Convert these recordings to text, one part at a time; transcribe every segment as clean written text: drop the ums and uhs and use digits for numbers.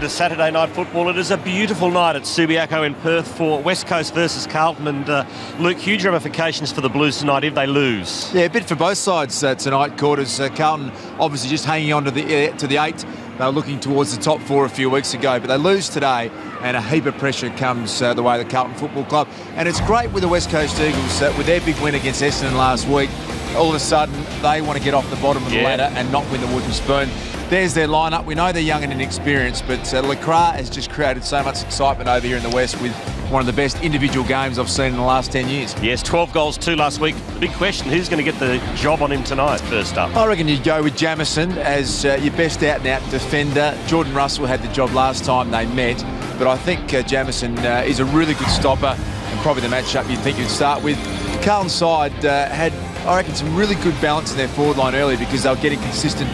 welcome to Saturday Night Football. It is a beautiful night at Subiaco in Perth for West Coast versus Carlton, and Luke, huge ramifications for the Blues tonight if they lose. Yeah, a bit for both sides tonight, Quarters. Carlton obviously just hanging on to the 8th. They were looking towards the top 4 a few weeks ago, but they lose today, and a heap of pressure comes the way of the Carlton Football Club. And it's great with the West Coast Eagles with their big win against Essendon last week. All of a sudden, they want to get off the bottom of the ladder and not win the wooden spoon. There's their lineup. We know they're young and inexperienced, but LeCras has just created so much excitement over here in the West with one of the best individual games I've seen in the last 10 years. Yes, 12 goals, 2 last week. The big question, who's going to get the job on him tonight, first up? I reckon you'd go with Jamieson as your best out-and-out defender. Jordan Russell had the job last time they met, but I think Jamieson is a really good stopper and probably the matchup you'd think you'd start with. The Carlton side had, I reckon, some really good balance in their forward line early because they were getting consistent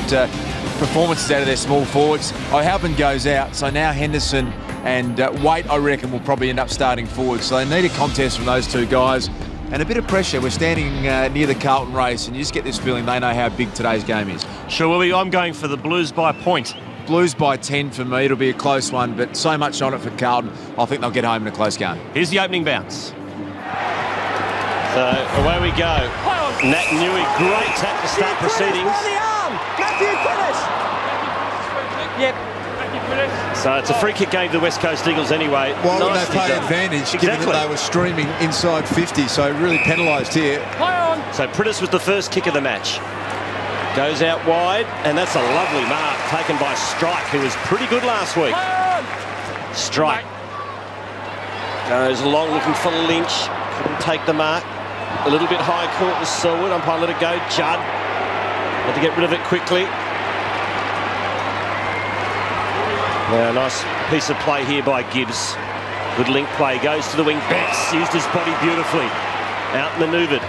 performances out of their small forwards. O'Halpin goes out, so now Henderson and Waite, I reckon, will probably end up starting forward. So they need a contest from those two guys and a bit of pressure. We're standing near the Carlton race, and you just get this feeling they know how big today's game is. Sure, Willie, I'm going for the Blues by a point. Blues by 10 for me. It'll be a close one, but so much on it for Carlton. I think they'll get home in a close game. Here's the opening bounce. So away we go. Nat Nui, great tap to start proceedings. Yep. So it's a free kick game to the West Coast Eagles anyway. Why would they play advantage given that they were streaming inside 50, so really penalised here. So Priddis was the first kick of the match. Goes out wide, and that's a lovely mark taken by Strike, who was pretty good last week. Strike goes long looking for Lynch. Couldn't take the mark. A little bit high court was Selwood. Umpire let it go. Judd had to get rid of it quickly. Now, nice piece of play here by Gibbs. Good link play. Goes to the wing. Betts used his body beautifully. Out-manoeuvred.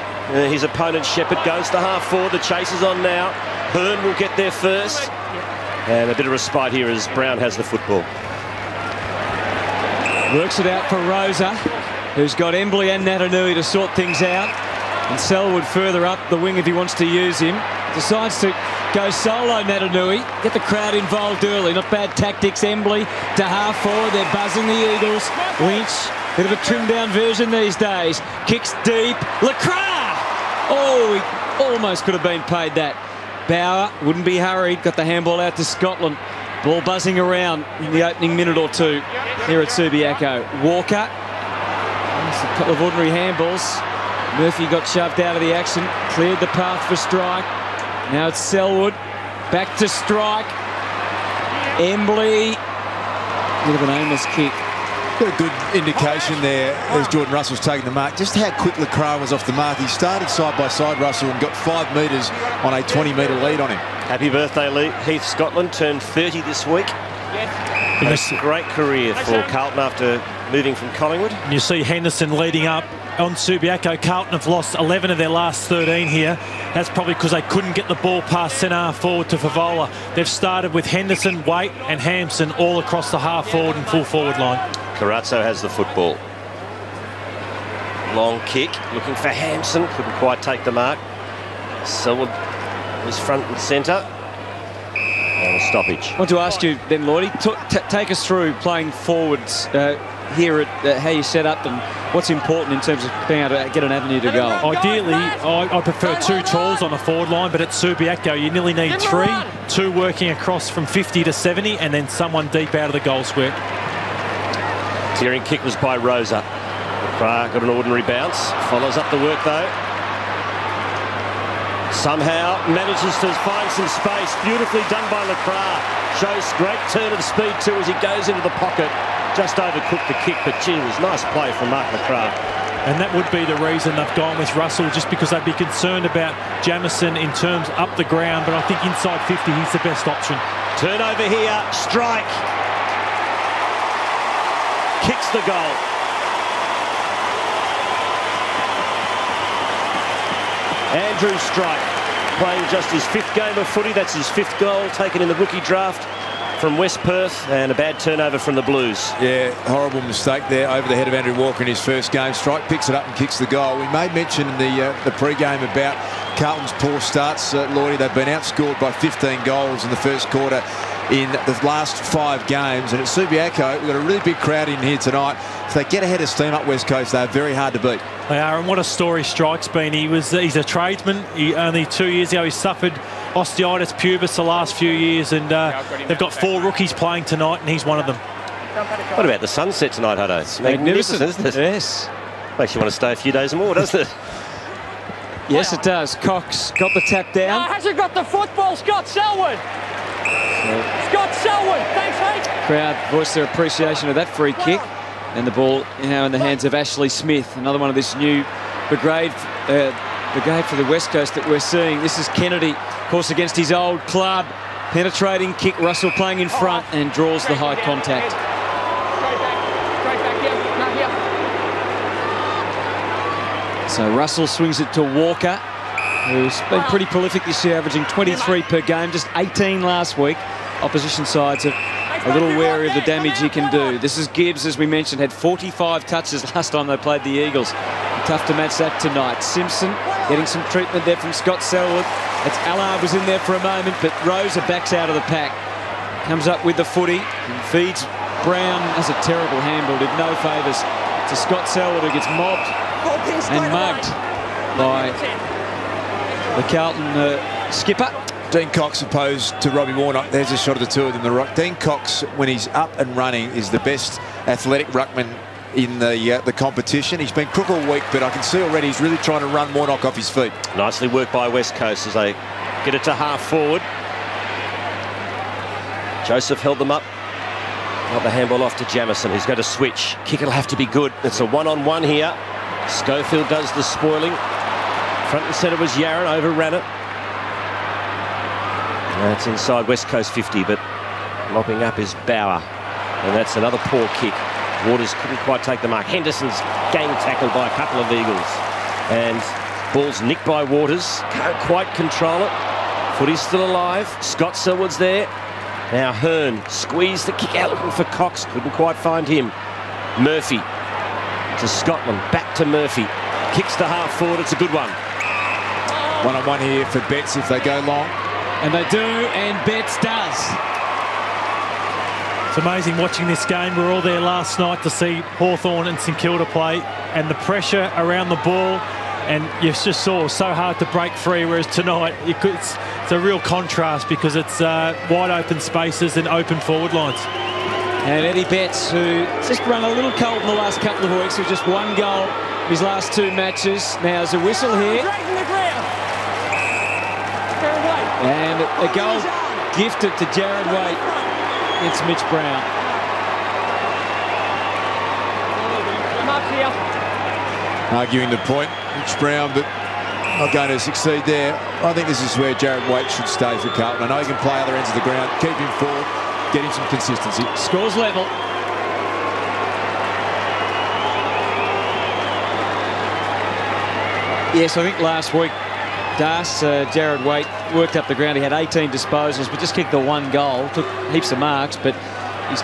His opponent, Shepherd, goes to half-forward. The chase is on now. Hearn will get there first. And a bit of respite here as Brown has the football. Works it out for Rosa, who's got Embley and Natanui to sort things out. And Selwood further up the wing if he wants to use him. Decides to go solo, Natanui. Get the crowd involved early. Not bad tactics. Embley to half forward. They're buzzing the Eagles. Lynch, bit of a trimmed down version these days. Kicks deep. LeCras! Oh, he almost could have been paid that. Bauer wouldn't be hurried. Got the handball out to Scotland. Ball buzzing around in the opening minute or two here at Subiaco. Walker. Just a couple of ordinary handballs. Murphy got shoved out of the action. Cleared the path for Strike. Now it's Selwood. Back to Strike. Embley. Bit of an aimless kick. Got a good indication there as Jordan Russell's taking the mark. Just how quick LeCras was off the mark. He started side by side, Russell, and got 5 metres on a 20-metre lead on him. Happy birthday, Lee. Heath Scotland turned 30 this week. Yes. A great career for Carlton after moving from Collingwood. And you see Henderson leading up on Subiaco. Carlton have lost 11 of their last 13 here. That's probably because they couldn't get the ball past centre half forward to Favola. They've started with Henderson, Waite and Hampson all across the half forward and full forward line. Carazzo has the football. Long kick, looking for Hampson. Couldn't quite take the mark. Selwood was front and centre. And a stoppage. I want to ask you then, Lordy, take us through playing forwards here at how you set up and what's important in terms of being able to get an avenue to goal. Ideally, I prefer 2 talls on the forward line, but at Subiaco you nearly need 3. 2 working across from 50 to 70 and then someone deep out of the goal square. Tearing kick was by Rosa. LeCras got an ordinary bounce. Follows up the work though. Somehow manages to find some space. Beautifully done by LeCras. Shows great turn of speed too as he goes into the pocket. Just overcooked the kick, but gee, it was nice play from Mark LeCras. And that would be the reason they've gone with Russell, just because they'd be concerned about Jamieson in terms up the ground, but I think inside 50 he's the best option. Turnover here, Strike. Kicks the goal. Andrew Strike playing just his 5th game of footy. That's his 5th goal taken in the rookie draft from West Perth, and a bad turnover from the Blues. Yeah, horrible mistake there over the head of Andrew Walker in his first game. Strike picks it up and kicks the goal. We made mention in the pre-game about Carlton's poor starts, Lloydie. They've been outscored by 15 goals in the first quarter. in the last 5 games. And at Subiaco, we've got a really big crowd in here tonight. If they get ahead of steam up West Coast, they're very hard to beat. They are, and what a story Strike's been. He's a tradesman. Only 2 years ago he suffered osteitis pubis the last few years, and they've got 4 rookies playing tonight, and he's one of them. What about the sunset tonight, Hutto? It's magnificent, isn't it? Yes. Makes you want to stay a few days more, doesn't it? Yes, it does. Cox got the tap down. Hasn't got the football, Scott Selwood. Scott Selwood, thanks, mate. Crowd voiced their appreciation of that free kick. And the ball now in the hands of Ashley Smith, another one of this new brigade for the West Coast that we're seeing. This is Kennedy, of course, against his old club. Penetrating kick, Russell playing in front and draws the high contact. Straight back here, not here. So Russell swings it to Walker, who's been pretty prolific this year, averaging 23 per game, just 18 last week. Opposition sides have a little wary of the damage he can do. This is Gibbs, as we mentioned, had 45 touches last time they played the Eagles. Tough to match that tonight. Simpson getting some treatment there from Scott Selwood. It's Allard was in there for a moment, but Rosa backs out of the pack. Comes up with the footy and feeds Brown. Has a terrible handball, did no favours to Scott Selwood, who gets mobbed and mugged by the Carlton skipper. Dean Cox opposed to Robbie Warnock. There's a shot of the two of them. Dean Cox, when he's up and running, is the best athletic ruckman in the competition. He's been crook all week, but I can see already he's really trying to run Warnock off his feet. Nicely worked by West Coast as they get it to half forward. Joseph held them up. Got the handball off to Jamison, who's going to switch. Kick will have to be good. It's a one-on-one here. Schofield does the spoiling. Front and centre was Yaron, overran it. That's inside West Coast 50, but mopping up is Bauer. And that's another poor kick. Waters couldn't quite take the mark. Henderson's gang tackled by a couple of Eagles. And ball's nicked by Waters. Can't quite control it. Footy's still alive. Scott Selwood's there. Now Hearn squeezed the kick out looking for Cox. Couldn't quite find him. Murphy to Scotland. Back to Murphy. Kicks to half forward. It's a good one. One-on-one here for Betts if they go long. And they do, and Betts does. It's amazing watching this game. We were all there last night to see Hawthorn and St Kilda play, and the pressure around the ball, and you just saw it was so hard to break free, whereas tonight it's a real contrast because it's wide open spaces and open forward lines. And Eddie Betts, who's just run a little cold in the last couple of weeks, with just 1 goal in his last 2 matches. Now there's a whistle here. And a goal gifted to Jared Waite against Mitch Brown. Arguing the point, Mitch Brown, but not going to succeed there. I think this is where Jared Waite should stay for Carlton. I know he can play other ends of the ground, keep him forward, get him some consistency. Scores level. Yes, I think last week Jared Waite worked up the ground. He had 18 disposals, but just kicked the 1 goal. Took heaps of marks, but he's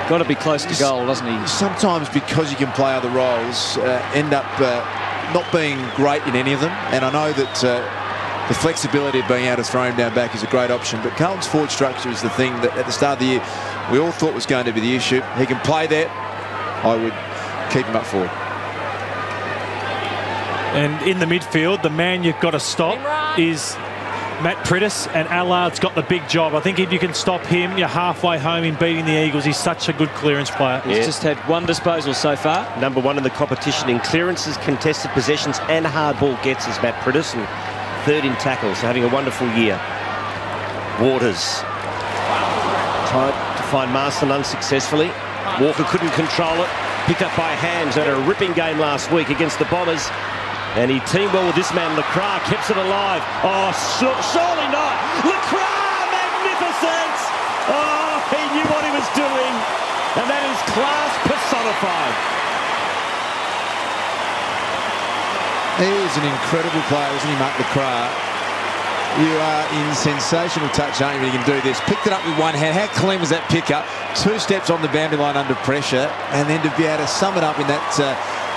got to be close to goal, doesn't he? Sometimes, because you can play other roles, end up not being great in any of them. And I know that the flexibility of being able to throw him down back is a great option. But Carlton's forward structure is the thing that at the start of the year we all thought was going to be the issue. He can play that. I would keep him up forward. And in the midfield, the man you've got to stop is Matt Priddis, and Allard's got the big job. I think if you can stop him, you're halfway home in beating the Eagles. He's such a good clearance player. He's just had 1 disposal so far. Number 1 in the competition in clearances, contested possessions and hard ball gets is Matt Priddis, and 3rd in tackles, so having a wonderful year. Waters tried to find Marston unsuccessfully. Walker couldn't control it. Picked up by Hams. Had a ripping game last week against the Bombers. And he teamed well with this man, Lacroix, keeps it alive. Oh, surely not. Lacroix, magnificent! Oh, he knew what he was doing. And that is class personified. He is an incredible player, isn't he, Mark Lacroix? You are in sensational touch, aren't you, when you can do this? Picked it up with 1 hand. How clean was that pick-up? 2 steps on the boundary line under pressure. And then to be able to sum it up in that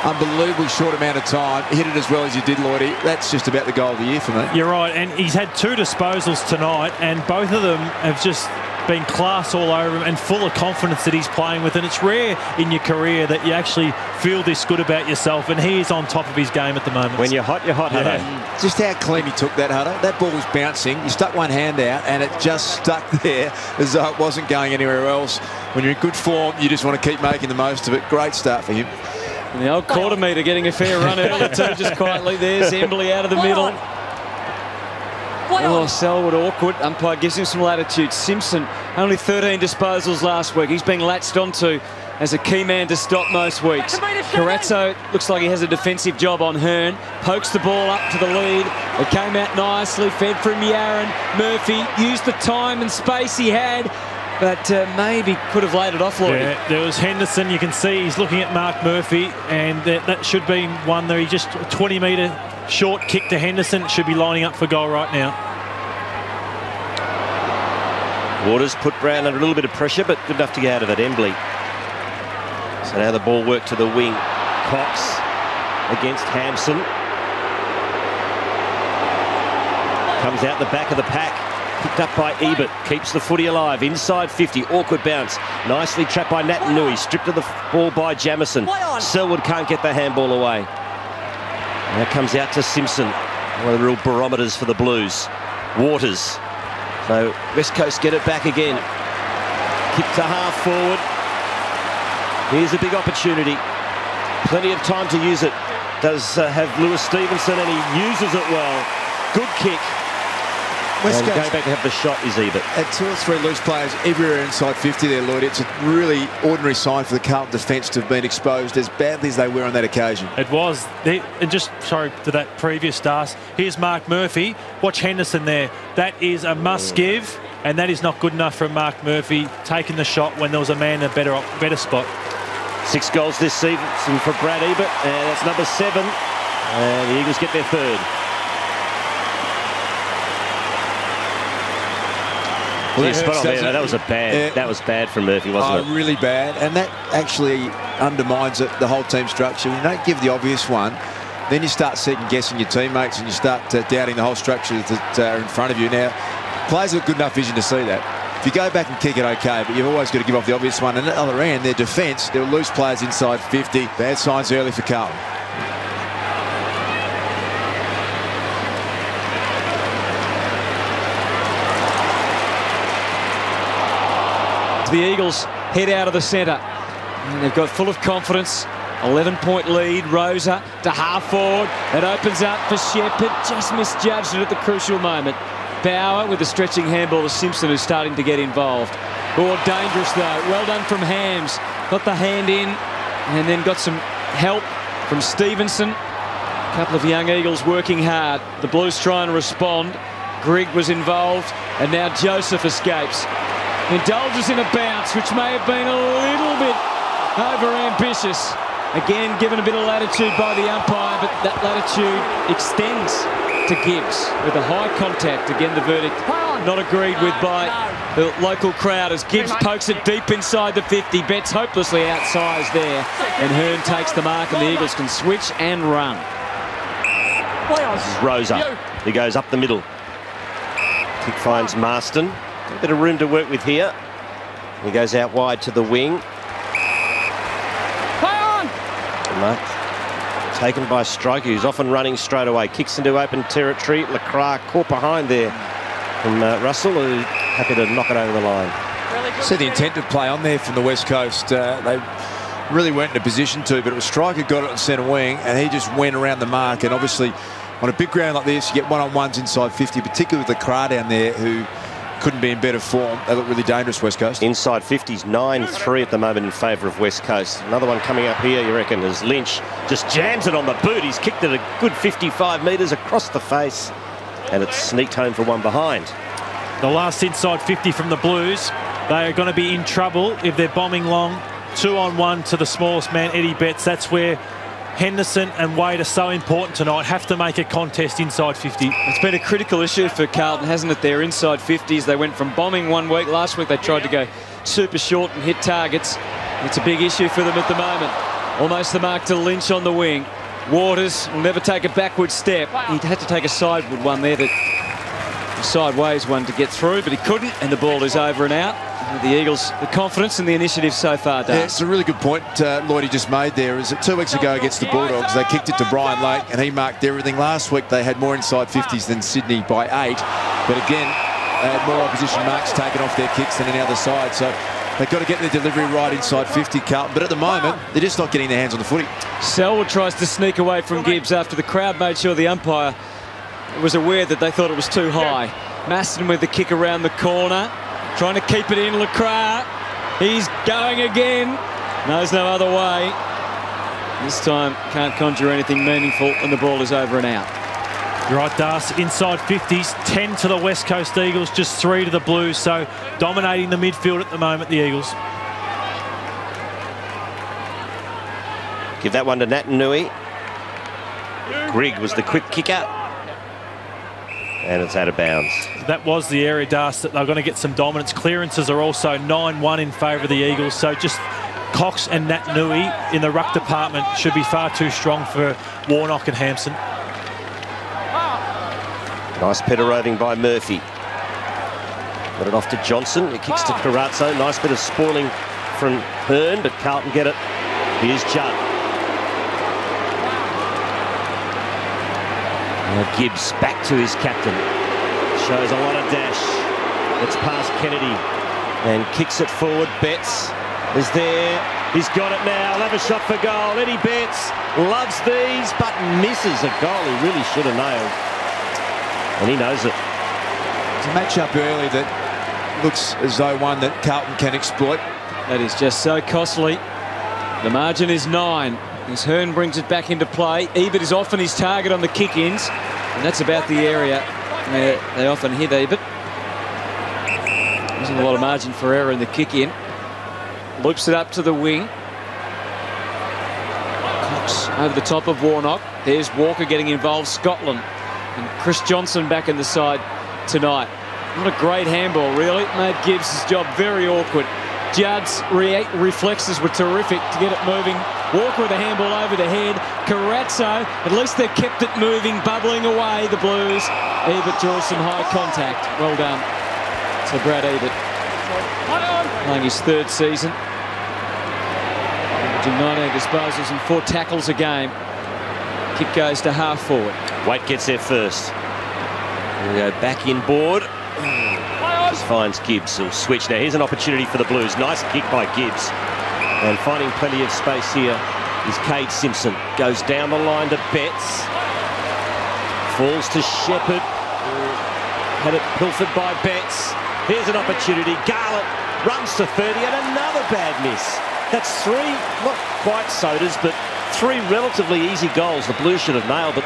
unbelievably short amount of time, hit it as well as you did, Lloydie. That's just about the goal of the year for me. You're right, and he's had 2 disposals tonight, and both of them have just been class all over him and full of confidence that he's playing with. And it's rare in your career that you actually feel this good about yourself, and he is on top of his game at the moment. When you're hot, Hutto. Just how clean he took that, Hutto. That ball was bouncing. He stuck one hand out, and it just stuck there as though it wasn't going anywhere else. When you're in good form, you just want to keep making the most of it. Great start for him. And the old quarter metre getting a fair run earlier too, just quietly. There's Embley out of the middle. Oh, Selwood awkward. Umpire gives him some latitude. Simpson, only 13 disposals last week. He's being latched onto as a key man to stop most weeks. Carazzo looks like he has a defensive job on Hearn. Pokes the ball up to the lead. It came out nicely, fed from Yaron. Murphy used the time and space he had, but maybe could have laid it off, Lloyd. Yeah, there was Henderson. You can see he's looking at Mark Murphy, and that should be one there. He just a 20-metre short kick to Henderson. Should be lining up for goal right now. Waters put Brown under a little bit of pressure, but good enough to get out of it. Embley. So now the ball worked to the wing. Cox against Hampson. Comes out the back of the pack. Picked up by Ebert. Keeps the footy alive. Inside 50. Awkward bounce. Nicely trapped by Naitanui. Stripped of the ball by Jamison. Selwood can't get the handball away. Now comes out to Simpson. One of the real barometers for the Blues. Waters. So West Coast get it back again. Kick to half forward. Here's a big opportunity. Plenty of time to use it. Does have Lewis Stevenson, and he uses it well. Good kick. West Going Coast back to have the shot is Ebert. had 2 or 3 loose players everywhere inside 50 there, Lloyd. It's a really ordinary sign for the Carlton defence to have been exposed as badly as they were on that occasion. It was. And just, sorry, to that previous start. Here's Mark Murphy. Watch Henderson there. That is a must-give, and that is not good enough for Mark Murphy taking the shot when there was a man in a better spot. 6 goals this season for Brad Ebert, and that's number 7. And the Eagles get their 3rd. Well, Yeah, spot on there. That was that was bad from Murphy, wasn't it? Really bad, and that actually undermines the whole team structure. When you don't give the obvious one, then you start second-guessing your teammates and you start doubting the whole structure that are in front of you. Now, players have got good enough vision to see that. If you go back and kick it, okay, but you've always got to give off the obvious one. And at the other end, their defence, there were loose players inside 50. Bad signs early for Carlton. The Eagles head out of the centre. And they've got full of confidence. 11-point lead. Rosa to half forward. It opens up for Shepherd. Just misjudged it at the crucial moment. Bauer with a stretching handball to Simpson, who's starting to get involved. Oh, dangerous though. Well done from Hams. Got the hand in and then got some help from Stevenson. A couple of young Eagles working hard. The Blues trying to respond. Grigg was involved, and now Joseph escapes. Indulges in a bounce, which may have been a little bit over-ambitious. Again, given a bit of latitude by the umpire, but that latitude extends to Gibbs with a high contact. Again, the verdict not agreed with by the local crowd as Gibbs pokes it deep inside the 50. Betts hopelessly outsized there, and Hearn takes the mark, and the Eagles can switch and run. Rosa. He goes up the middle. Kick finds Marston. A bit of room to work with here. He goes out wide to the wing. Taken by Striker, who's often running straight away. Kicks into open territory. Lacroix caught behind there from Russell, who's happy to knock it over the line. See the intent of play on there from the West Coast. They really weren't in a position to, but it was Striker got it on centre wing, and he just went around the mark. And obviously, on a big ground like this, you get one-on-ones inside 50, particularly with Lacroix down there, who couldn't be in better form. They look really dangerous, West Coast. Inside 50s, 9-3 at the moment in favour of West Coast. Another one coming up here, you reckon, as Lynch just jams it on the boot. He's kicked it a good 55 metres across the face, and it's sneaked home for one behind. The last inside 50 from the Blues. They are going to be in trouble if they're bombing long. 2-on-1 to the smallest man, Eddie Betts. That's where Henderson and Wade are so important tonight. Have to make a contest inside 50. It's been a critical issue for Carlton, hasn't it? Their inside 50s. They went from bombing one week. Last week they tried to go super short and hit targets. It's a big issue for them at the moment. Almost the mark to Lynch on the wing. Waters will never take a backward step. He'd had to take a sideward one there that sideways one to get through, but he couldn't, and the ball is over and out. The Eagles, the confidence and the initiative so far, Yeah, it's a really good point Lloydie just made there. Is that 2 weeks ago against the Bulldogs, they kicked it to Brian Lake and he marked everything. Last week they had more inside 50s than Sydney by 8, but again they had more opposition marks taken off their kicks than any other side, so they've got to get their delivery right inside 50, Carlton, but at the moment they're just not getting their hands on the footy. Selwood tries to sneak away from Gibbs after the crowd made sure the umpire was aware that they thought it was too high. Maston with the kick around the corner, trying to keep it in. LeCras, he's going again, knows no other way. This time can't conjure anything meaningful, and the ball is over and out. You're right, Das. Inside 50s, 10 to the West Coast Eagles, just 3 to the Blues, so dominating the midfield at the moment, the Eagles. Give that one to Natanui. Grigg was the quick kicker. And it's out of bounds. That was the area, Das, that they're going to get some dominance. Clearances are also 9-1 in favour of the Eagles, so just Cox and Natanui in the ruck department should be far too strong for Warnock and Hampson. Nice petter roving by Murphy. Got it off to Johnson. It kicks to Carazzo. Nice bit of spoiling from Hearn, but Carlton get it. Here's Judd. Gibbs back to his captain. Shows a lot of dash. It's past Kennedy and kicks it forward. Betts is there. He's got it now. He'll have a shot for goal. Eddie Betts loves these but misses a goal he really should have nailed. And he knows it. It's a match-up early that looks as though one that Carlton can exploit. That is just so costly. The margin is 9. As Hearn brings it back into play, Ebert is often his target on the kick-ins, and that's about the area where they often hit Ebert. There's a lot of margin for error in the kick-in. Loops it up to the wing. Cox over the top of Warnock. There's Walker getting involved, Scotland. And Chris Johnson back in the side tonight. Not a great handball, really. Made Gibbs' job very awkward. Judd's reflexes were terrific to get it moving. Walker with a handball over the head. Carazzo, at least they kept it moving, bubbling away, the Blues. Ebert draws some high contact. Well done to Brad Ebert. Playing his 3rd season. Averaging 19 disposals and 4 tackles a game. Kick goes to half forward. Waite gets there first. We go back inboard. Just finds Gibbs. He'll switch now. Here's an opportunity for the Blues. Nice kick by Gibbs. And finding plenty of space here is Cade Simpson. Goes down the line to Betts. Falls to Shepherd. Had it pilfered by Betts. Here's an opportunity. Garlett runs to 30 and another bad miss. That's 3, not quite sodas, but 3 relatively easy goals the Blues should have nailed, but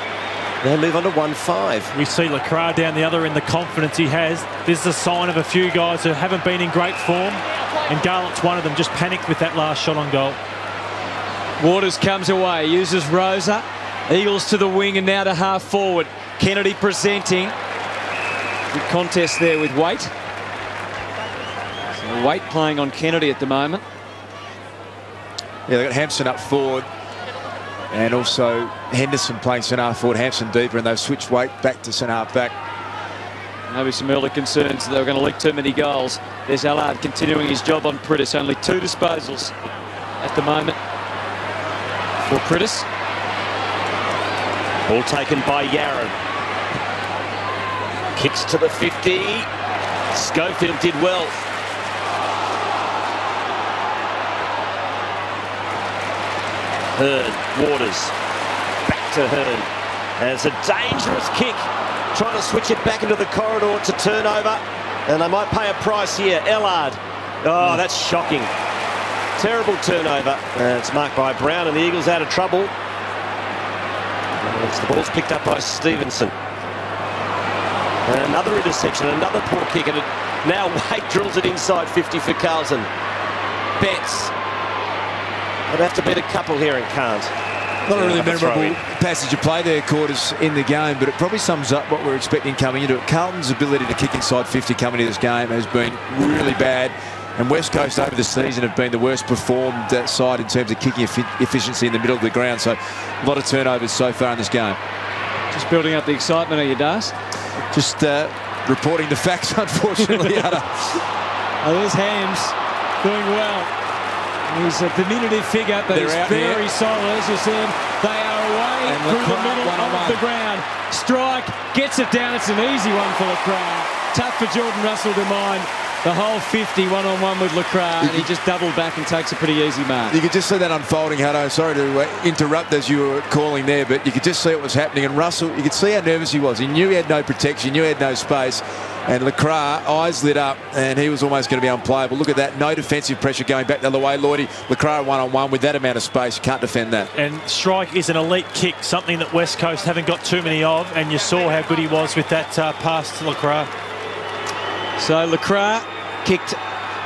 they move on to 1-5. We see LeCras down the other end, the confidence he has. This is a sign of a few guys who haven't been in great form, and Garlett's one of them, just panicked with that last shot on goal. Waters comes away, uses Rosa. Eagles to the wing and now to half forward. Kennedy presenting. Good contest there with Waite. So Waite playing on Kennedy at the moment. Yeah, they've got Hampson up forward. And also Henderson playing centre-half forward, Hampson deeper, and they've switched Waite back to centre-half back. Maybe some early concerns that they were going to leak too many goals. There's Allard continuing his job on Priddis. Only 2 disposals at the moment for Priddis. Ball taken by Yarran. Kicks to the 50. Schofield did well. Hearn, Waters, back to Hearn. And it's a dangerous kick. Trying to switch it back into the corridor to turnover. And they might pay a price here. Ellard. Oh, that's shocking. Terrible turnover. It's marked by Brown and the Eagles out of trouble. The ball's picked up by Stevenson. And another interception, another poor kick. And now Waite drills it inside 50 for Carlton. Betts. They'd have to beat a couple here and can't. Not a really memorable passage of play there, Quarters, in the game, but it probably sums up what we're expecting coming into it. Carlton's ability to kick inside 50 coming into this game has been really bad, and West Coast over the season have been the worst performed side in terms of kicking efficiency in the middle of the ground, so a lot of turnovers so far in this game. Just building up the excitement, are you, Das? Just reporting the facts, unfortunately. Oh, there's Hams doing well. He's a diminutive figure, but he's very solid. As you said, they are away and through the LeCras, middle of the ground. Strike, gets it down. It's an easy one for LeCras. Tough for Jordan Russell to mind. The whole 50 one-on-one with LeCras, and he just doubled back and takes a pretty easy mark. You could just see that unfolding, Hutto. Sorry to interrupt as you were calling there, but you could just see what was happening. And Russell, you could see how nervous he was. He knew he had no protection, he knew he had no space. And LeCras, eyes lit up, and he was almost going to be unplayable. Look at that, no defensive pressure going back the other way. Lloydie, LeCras one-on-one with that amount of space. You can't defend that. And strike is an elite kick, something that West Coast haven't got too many of, and you saw how good he was with that pass to LeCras. So LeCras kicked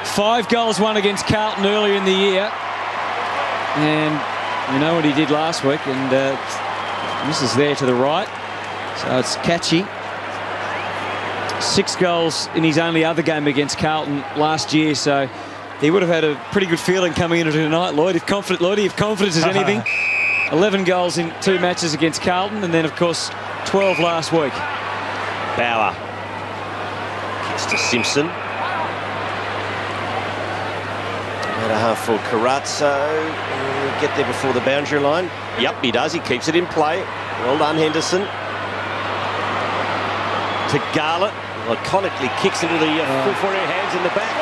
5 goals, 1 against Carlton earlier in the year. And you know what he did last week, and this is there to the right. So it's catchy. 6 goals in his only other game against Carlton last year, so he would have had a pretty good feeling coming into tonight, Lloyd. If confidence is anything. 11 goals in 2 matches against Carlton, and then, of course, 12 last week. Bauer kicks to Simpson. And a half for Carazzo. Get there before the boundary line. Yep, he does. He keeps it in play. Well done, Henderson. To Garlett. Iconically kicks into the full forward hands in the back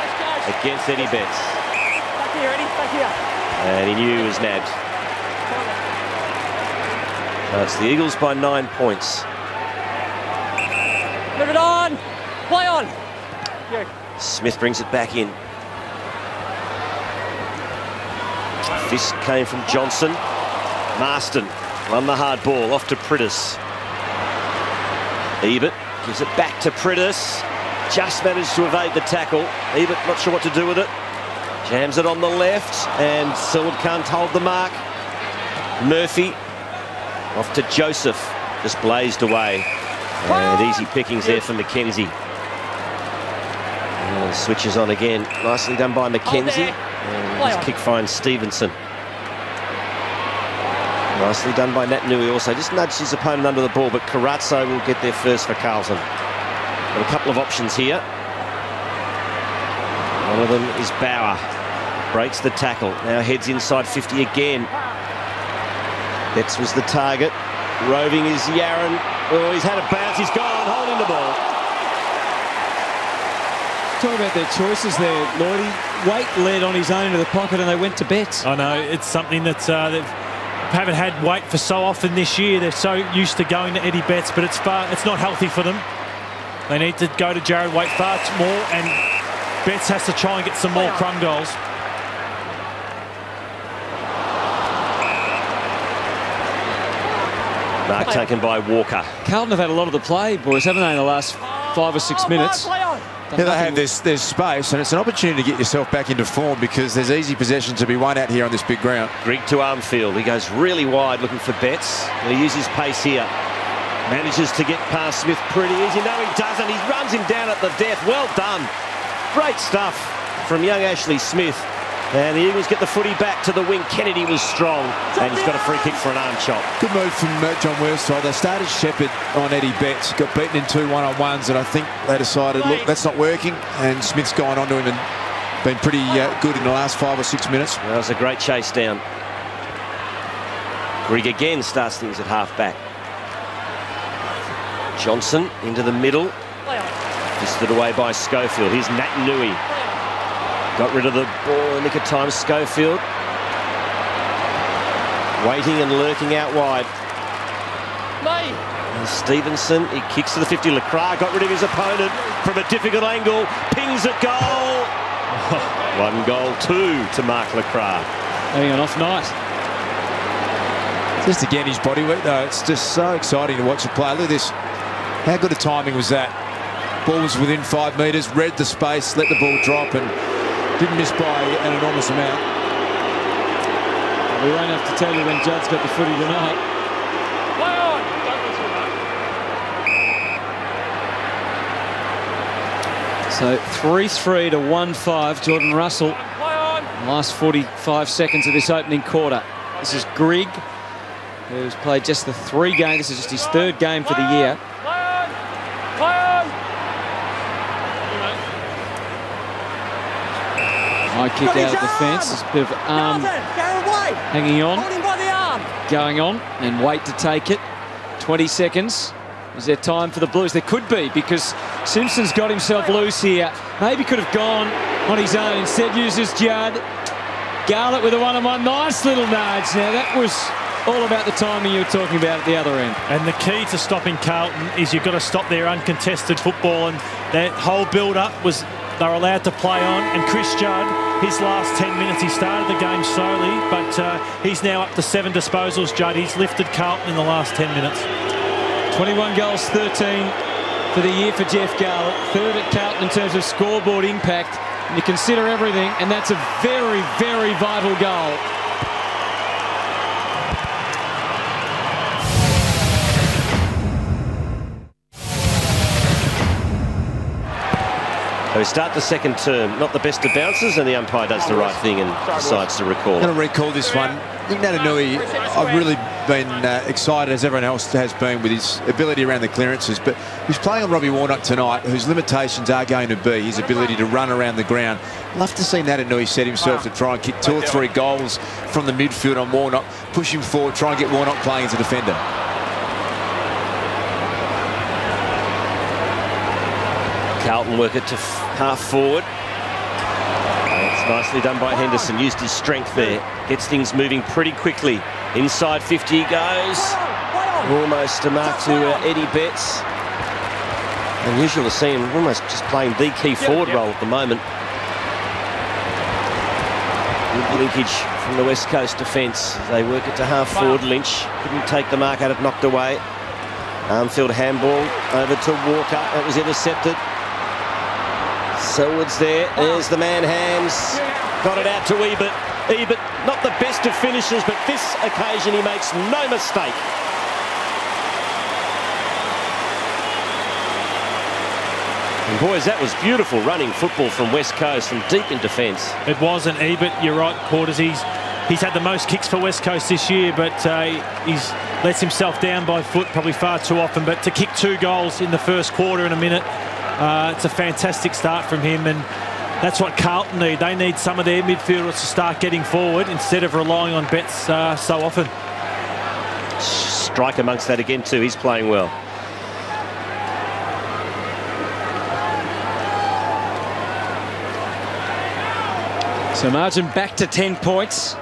against Eddie Betts. Back here, Eddie, back here. And he knew he was nabbed. It's the Eagles by 9 points. Move it on. Play on. Smith brings it back in. Fist came from Johnson. Marston won the hard ball off to Priddis. Ebert gives it back to Priddis. Just managed to evade the tackle. Ebert not sure what to do with it. Jams it on the left, and Selwood can't hold the mark. Murphy off to Joseph. Just blazed away. And easy pickings there for McKenzie. And switches on again. Nicely done by McKenzie. And his kick finds Stevenson. Nicely done by Naitanui also. Just nudged his opponent under the ball, but Carazzo will get there first for Carlton. Got a couple of options here. One of them is Bauer. Breaks the tackle. Now heads inside 50 again. Betts was the target. Roving is Yaron. Oh, he's had a bounce. He's gone, holding the ball. Talk about their choices there, Lloydie. Waite led on his own into the pocket, and they went to Betts. I know, it's something that they haven't had Waite for so often this year. They're so used to going to Eddie Betts, but it's not healthy for them. They need to go to Jared Waite far more, and Betts has to try and get some more crumb goals. Mark taken by Walker. Carlton have had a lot of the play, boys, haven't they, in the last 5 or 6 minutes? Yeah, they have. There's space, and it's an opportunity to get yourself back into form because there's easy possession to be won out here on this big ground. Grigg to Armfield. He goes really wide looking for Betts. He uses pace here. Manages to get past Smith pretty easy. No, he doesn't. He runs him down at the death. Well done. Great stuff from young Ashley Smith. And the Eagles get the footy back to the wing. Kennedy was strong, and he's got a free kick for an arm chop. Good move from John Worsfold. They started Shepherd on Eddie Betts, got beaten in 2 one-on-ones, and I think they decided, look, that's not working, and Smith's gone on to him and been pretty good in the last 5 or 6 minutes. That was a great chase down. Grigg again starts things at half-back. Johnson into the middle. Fisted away by Schofield. Here's Naitanui. Got rid of the ball in the nick of time. Schofield waiting and lurking out wide. And Stevenson, he kicks to the 50. LeCras got rid of his opponent from a difficult angle. Pings at goal. 1 goal, 2 to Mark LeCras. Having an off night. Just again his body work though. It's just so exciting to watch him play. Look at this. How good a timing was that? Ball was within 5 metres, read the space, let the ball drop, and didn't miss by an enormous amount. We won't have to tell you when Judd's got the footy tonight. So 3-3 to 1-5. Jordan Russell. Last 45 seconds of this opening quarter. This is Grigg, who's played just the 3 games. This is just his 3rd game for the year. High kick out of defence. It's a bit of arm hanging on, Hold him by the arm. going on, and wait to take it. 20 seconds. Is there time for the Blues? There could be, because Simpson's got himself loose here. Maybe could have gone on his own. Instead uses Judd. Garlett with a one-on-one. Nice little nudge. Now that was all about the timing you were talking about at the other end. And the key to stopping Carlton is you've got to stop their uncontested football, and that whole build-up was they're allowed to play on. And Chris Judd, his last 10 minutes, he started the game slowly, but he's now up to 7 disposals, Judd. He's lifted Carlton in the last 10 minutes. 21 goals, 13 for the year for Jeff Garlett. Third at Carlton in terms of scoreboard impact. And you consider everything, and that's a very, very vital goal. So we start the second term, not the best of bounces, and the umpire does the right thing and decides to recall. I'm going to recall this one. Nick Naitanui, I've really been excited, as everyone else has been, with his ability around the clearances, but he's playing on Robbie Warnock tonight, whose limitations are going to be his ability to run around the ground. Love to see Naitanui set himself to try and kick 2 or 3 goals from the midfield on Warnock, push him forward, try and get Warnock playing as a defender. Carlton work it to half forward. It's nicely done by Henderson. Used his strength there. Gets things moving pretty quickly. Inside 50 he goes. Almost a mark to Eddie Betts. Unusual to see him almost just playing the key forward role at the moment. Good linkage from the West Coast defence. They work it to half forward. Lynch couldn't take the mark out, it knocked away. Armfield handball over to Walker. That was intercepted. Selwood's there. There's the man Hams. Got it out to Ebert. Ebert, not the best of finishers, but this occasion he makes no mistake. And boys, that was beautiful running football from West Coast from deep in defence. It wasn't Ebert, you're right, Quarters. He's had the most kicks for West Coast this year, but he's lets himself down by foot probably far too often. But to kick 2 goals in the first quarter in a minute, it's a fantastic start from him, and that's what Carlton need. They need some of their midfielders to start getting forward instead of relying on Betts so often. Strike amongst that again too. He's playing well. So margin back to 10 points.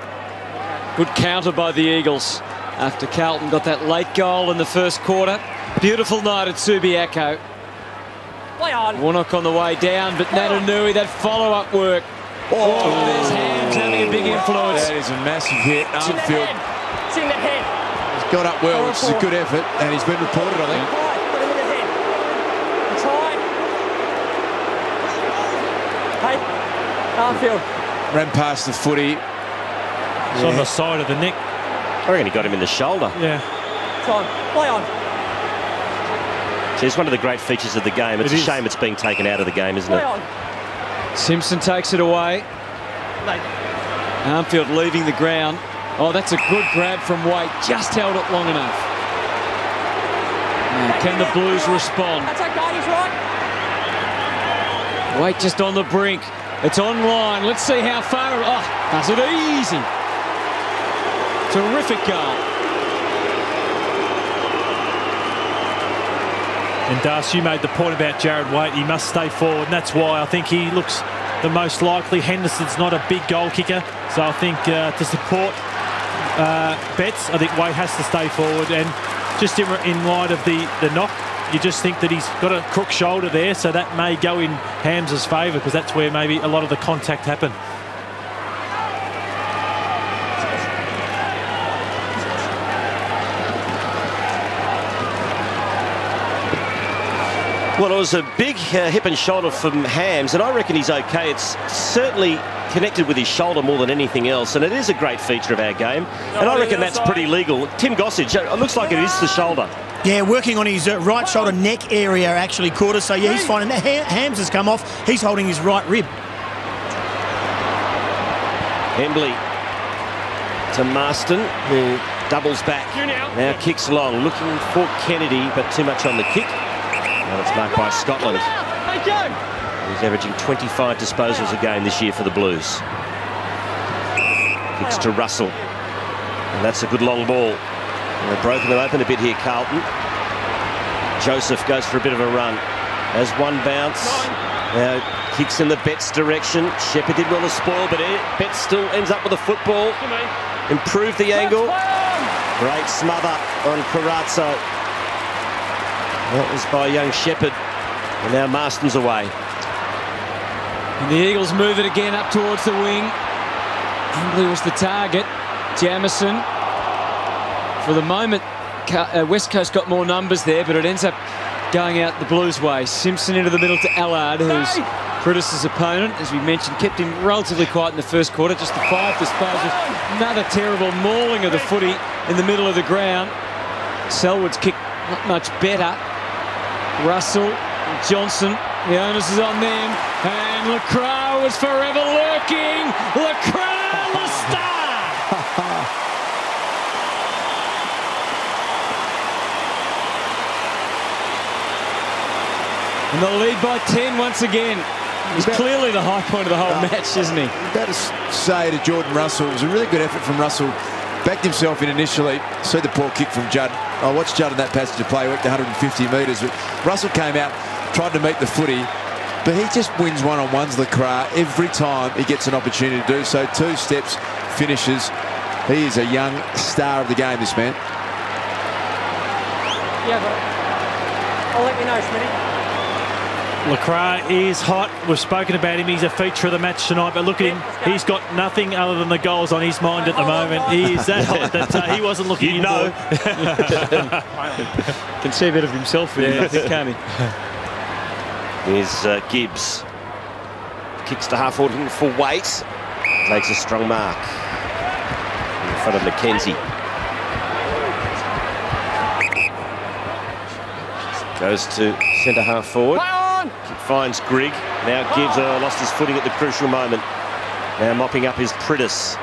Good counter by the Eagles after Carlton got that late goal in the first quarter. Beautiful night at Subiaco. Play on. Warnock on the way down, but Naitanui, that follow-up work. Oh, there's Hams having a big influence. That is a massive hit. Armfield. It's in the head. He's got up well, which is a good effort, and he's been reported, I think. Right, put him in the head. It's high. Hey, Armfield. Ran past the footy. It's on the side of the neck. I reckon he got him in the shoulder. Yeah. It's on. Play on. See, it's one of the great features of the game. It's a shame it's being taken out of the game, isn't it? Play on. Simpson takes it away. Armfield leaving the ground. Oh, that's a good grab from Waite. Just held it long enough. Now, can the Blues respond? That's okay, he's right. Waite just on the brink. It's online. Let's see how far. Oh, does it easy. Terrific goal. And Das, you made the point about Jared Waite. He must stay forward, and that's why I think he looks the most likely. Henderson's not a big goal kicker, so I think to support Betts, I think Waite has to stay forward. And just in light of the knock, you just think that he's got a crook shoulder there, so that may go in Hams' favour, because that's where maybe a lot of the contact happened. Well, it was a big hip and shoulder from Hams, and I reckon he's okay. It's certainly connected with his shoulder more than anything else, and it is a great feature of our game. And I reckon that's pretty legal. Tim Gossage, it looks like it is the shoulder. Yeah, working on his right shoulder neck area, actually, Quarter. So, yeah, he's finding that. Hams has come off. He's holding his right rib. Embley to Marston, who doubles back. Now kicks long, looking for Kennedy, but too much on the kick. And it's marked by Scotland. Thank you. He's averaging 25 disposals a game this year for the Blues. Kicks to Russell. And that's a good long ball. And they've broken them open a bit here, Carlton. Joseph goes for a bit of a run. Has one bounce. Now kicks in the Betts direction. Shepherd did well to spoil, but Betts still ends up with a football. Improved the angle. Great smother on Carazzo. That was by young Shepherd. And now Marston's away. And the Eagles move it again up towards the wing. Embley was the target. Jamieson. For the moment, West Coast got more numbers there, but it ends up going out the Blues' way. Simpson into the middle to Allard, who's Priddis' opponent. As we mentioned, kept him relatively quiet in the first quarter. Just the 5 disposals. Another terrible mauling of the footy in the middle of the ground. Selwood's kick not much better. Russell, Johnson, the onus is on them. And LeCras was forever lurking. LeCras, the star! And the lead by 10 once again. He's clearly the high point of the whole match, isn't he? About to say to Jordan Russell, it was a really good effort from Russell. Backed himself in initially. See the poor kick from Judd. I watched Judd in that passage of play, worked 150 metres. But Russell came out, tried to meet the footy, but he just wins one-on-ones, LeCras, every time he gets an opportunity to do so. 2 steps, finishes. He is a young star of the game, this man. Yeah, but I'll let you know, Smitty. LeCras is hot. We've spoken about him. He's a feature of the match tonight. But look at him. He's got nothing other than the goals on his mind at the moment. He is that hot that he wasn't looking. You know. Can see a bit of himself there, I think, can't he? Here's Gibbs. Kicks to half-forward for weight. Takes a strong mark in front of McKenzie. Goes to centre half-forward. Finds Grigg. Now Gibbs lost his footing at the crucial moment. Now mopping up his Priddis.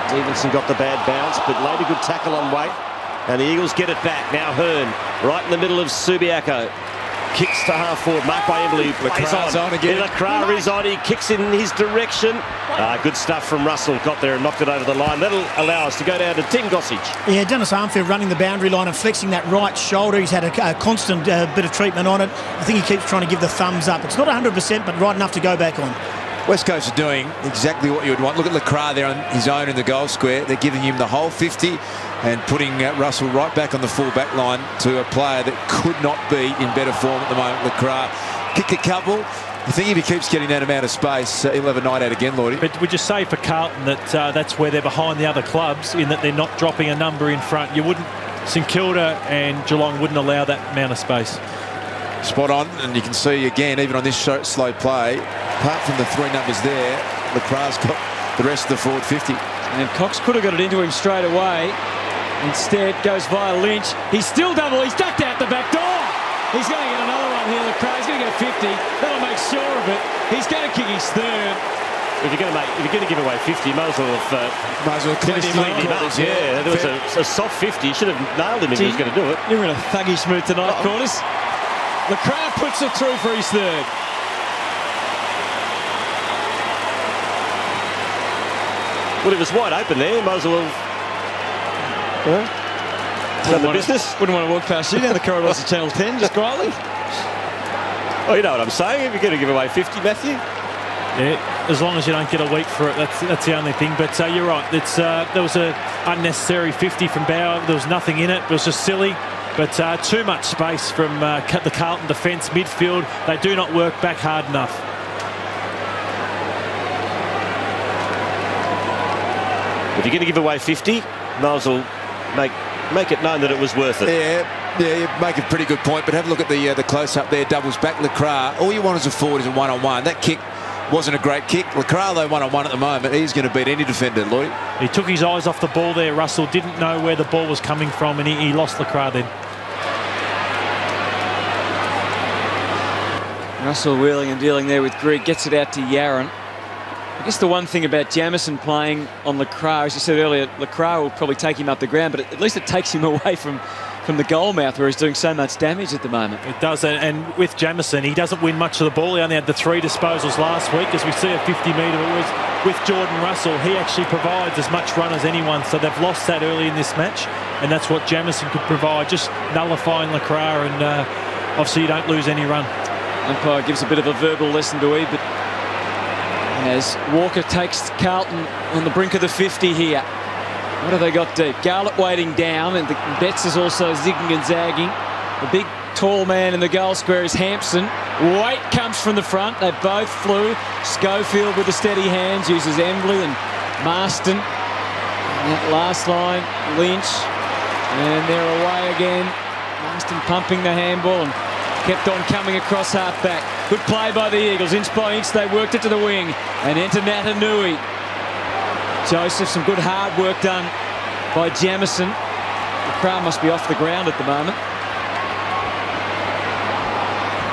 Stevenson got the bad bounce, but laid a good tackle on weight. And the Eagles get it back. Now Hearn, right in the middle of Subiaco. Kicks to half-forward, marked by Embley. LeCras on again. LeCras is on, he kicks in his direction. Good stuff from Russell, got there and knocked it over the line. That'll allow us to go down to Tim Gossage. Yeah, Dennis Armfield running the boundary line and flexing that right shoulder. He's had a constant bit of treatment on it. I think he keeps trying to give the thumbs up. It's not 100%, but right enough to go back on. West Coast are doing exactly what you would want. Look at LeCras there on his own in the goal square. They're giving him the whole 50 and putting Russell right back on the full back line to a player that could not be in better form at the moment. LeCras kick a couple. I think if he keeps getting that amount of space, he'll have a night out again, Lordy. But would you say for Carlton that that's where they're behind the other clubs, in that they're not dropping a number in front? You wouldn't, St Kilda and Geelong wouldn't allow that amount of space. Spot on, and you can see again, even on this slow play, apart from the 3 numbers there, LeCras got the rest of the forward 50. And Cox could have got it into him straight away. Instead, goes via Lynch. He's still double. He's ducked out the back door. He's going to get another one here. LeCras, he's going to get 50. That'll make sure of it. He's going to kick his third. If you're going to give away 50, you might as well have cleaned him up. Yeah, there was a soft 50. You should have nailed him if he was going to do it. You're in a thuggish mood tonight, Corners. LeCras puts it through for his third. Well, it was wide open there. Might as well done the business. Wouldn't want to walk past you down the corridors of Channel 10, just quietly. Oh, you know what I'm saying? If you're going to give away 50, Matthew. Yeah, as long as you don't get a week for it, that's the only thing. But you're right. It's there was an unnecessary 50 from Bauer. There was nothing in it. It was just silly. But too much space from the Carlton defence, midfield. They do not work back hard enough. If you're going to give away 50, might as well make it known that it was worth it. Yeah, you make a pretty good point. But have a look at the close-up there. Doubles back LeCras. All you want as a forward is a one-on-one. That kick wasn't a great kick. LeCras, though, one-on-one at the moment. He's going to beat any defender, Lloyd. He took his eyes off the ball there, Russell. Didn't know where the ball was coming from, and he lost LeCras then. Russell wheeling and dealing there with Grigg. Gets it out to Yaron. I guess the one thing about Jamieson playing on LeCras, as you said earlier, LeCras will probably take him up the ground, but at least it takes him away from from the goal mouth where he's doing so much damage at the moment. It does, and with Jamieson, he doesn't win much of the ball. He only had the 3 disposals last week, as we see a 50-metre. Whereas with Jordan Russell, he actually provides as much run as anyone, so they've lost that early in this match, and that's what Jamieson could provide, just nullifying LeCras, and obviously you don't lose any run. Umpire gives a bit of a verbal lesson to Ebe, but as Walker takes Carlton on the brink of the 50 here. What have they got deep? Garlett waiting down, and Betts is also zigging and zagging. The big tall man in the goal square is Hampson. Waite comes from the front. They both flew. Schofield with the steady hands uses Embley and Marston. And that last line, Lynch. And they're away again. Marston pumping the handball and kept on coming across half-back. Good play by the Eagles. Inch by inch, they worked it to the wing. And into Natanui. Joseph, some good hard work done by Jamieson. The crowd must be off the ground at the moment.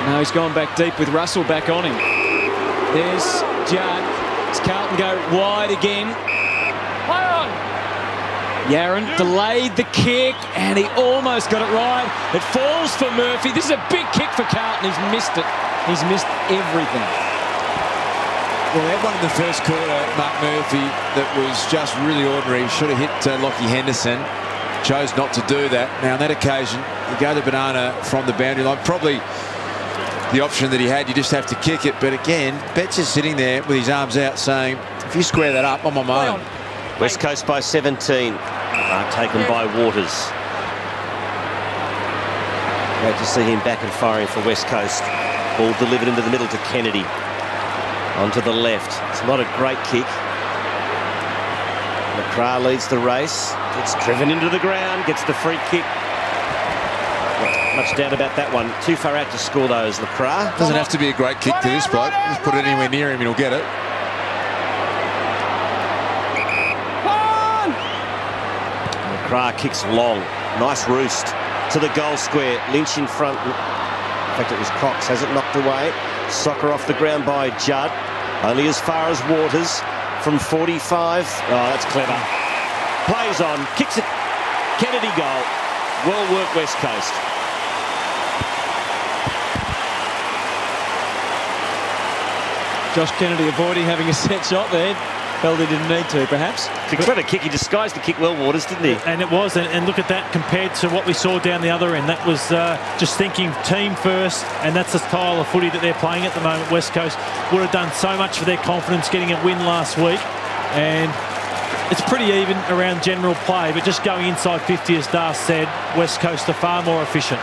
Now he's gone back deep with Russell back on him. There's Judd. Does Carlton go wide again? Yaron delayed the kick, and he almost got it right. It falls for Murphy. This is a big kick for Carlton. He's missed it. He's missed everything. Well, they had one in the first quarter, Mark Murphy, that was just really ordinary. Should have hit Lockie Henderson. Chose not to do that. Now, on that occasion, you go to Banana from the boundary line. Probably the option that he had, you just have to kick it. But again, Betts is sitting there with his arms out saying, if you square that up, I'm on my own. West Coast by 17. Taken by Waters. Great to see him back and firing for West Coast. Ball delivered into the middle to Kennedy. Onto the left. It's not a great kick. LeCras leads the race. Gets driven into the ground. Gets the free kick. Not much doubt about that one. Too far out to score those, LeCras. Doesn't have to be a great kick to this bloke. Just put it anywhere near him and he'll get it. LeCras kicks long. Nice roost to the goal square. Lynch in front. In fact, it was Cox. Has it knocked away. Soccer off the ground by Judd. Only as far as Waters from 45. Oh, that's clever. Plays on. Kicks it. Kennedy goal. Well worked, West Coast. Josh Kennedy avoiding having a set shot there. Felt he didn't need to, perhaps. It's a clever kick. He disguised the kick well, Waters, didn't he? And it was. And look at that compared to what we saw down the other end. That was just thinking team first, and that's the style of footy that they're playing at the moment. West Coast would have done so much for their confidence getting a win last week. And it's pretty even around general play, but just going inside 50, as Dar said, West Coast are far more efficient.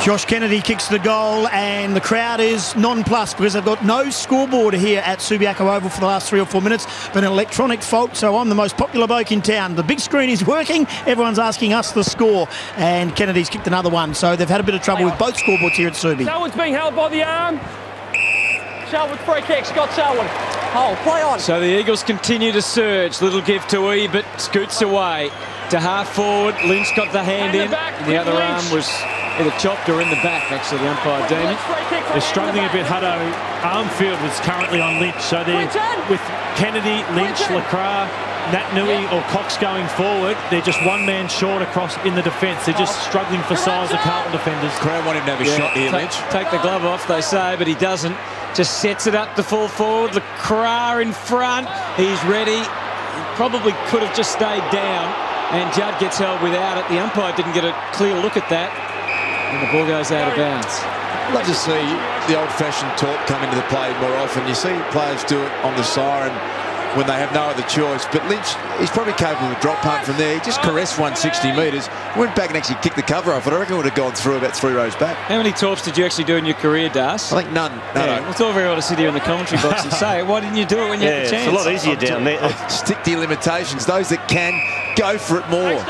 Josh Kennedy kicks the goal, and the crowd is nonplussed because they've got no scoreboard here at Subiaco Oval for the last 3 or 4 minutes, but an electronic fault, so I'm the most popular bloke in town. The big screen is working. Everyone's asking us the score, and Kennedy's kicked another one, so they've had a bit of trouble with both scoreboards here at Subi. Selwyn's being held by the arm. Selwyn free kick. Scott Selwyn. Oh, play on. So the Eagles continue to surge. Little give to E, but scoots away to half forward. Lynch got the hand in. The other arm was either chopped or in the back, actually, the umpire deemed it. They're struggling a bit. Hutto. Armfield is currently on Lynch, so they're with Kennedy, Lynch, LeCras, Natanui or Cox going forward. They're just one man short across in the defence. They're just struggling for size, the Carlton defenders. Crowd want him to have a shot here, Lynch. Take the glove off, they say, but he doesn't. Just sets it up to fall forward. LeCras in front. He's ready. He probably could have just stayed down, and Judd gets held without it. The umpire didn't get a clear look at that, and the ball goes out of bounds. I'd love to see the old-fashioned talk come into the play more often. You see players do it on the siren when they have no other choice. But Lynch, he's probably capable of a drop punt from there. He just caressed 160 metres, went back and actually kicked the cover off it. I reckon it would have gone through about 3 rows back. How many talks did you actually do in your career, Das? I think none. No. Well, it's all very well to sit here in the commentary box and say, why didn't you do it when you had the chance? It's a lot easier down there. Stick to your limitations. Those that can, go for it more.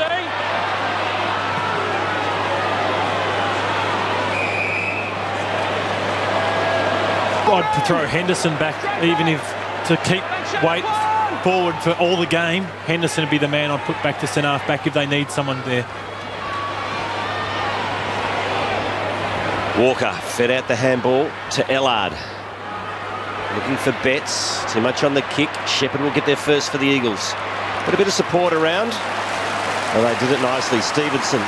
I'd throw Henderson back, even if to keep weight forward for all the game. Henderson would be the man I'd put back to centre half back if they need someone there. Walker fed out the handball to Ellard. Looking for Betts. Too much on the kick. Shepherd will get there first for the Eagles. Got a bit of support around. And they did it nicely. Stevenson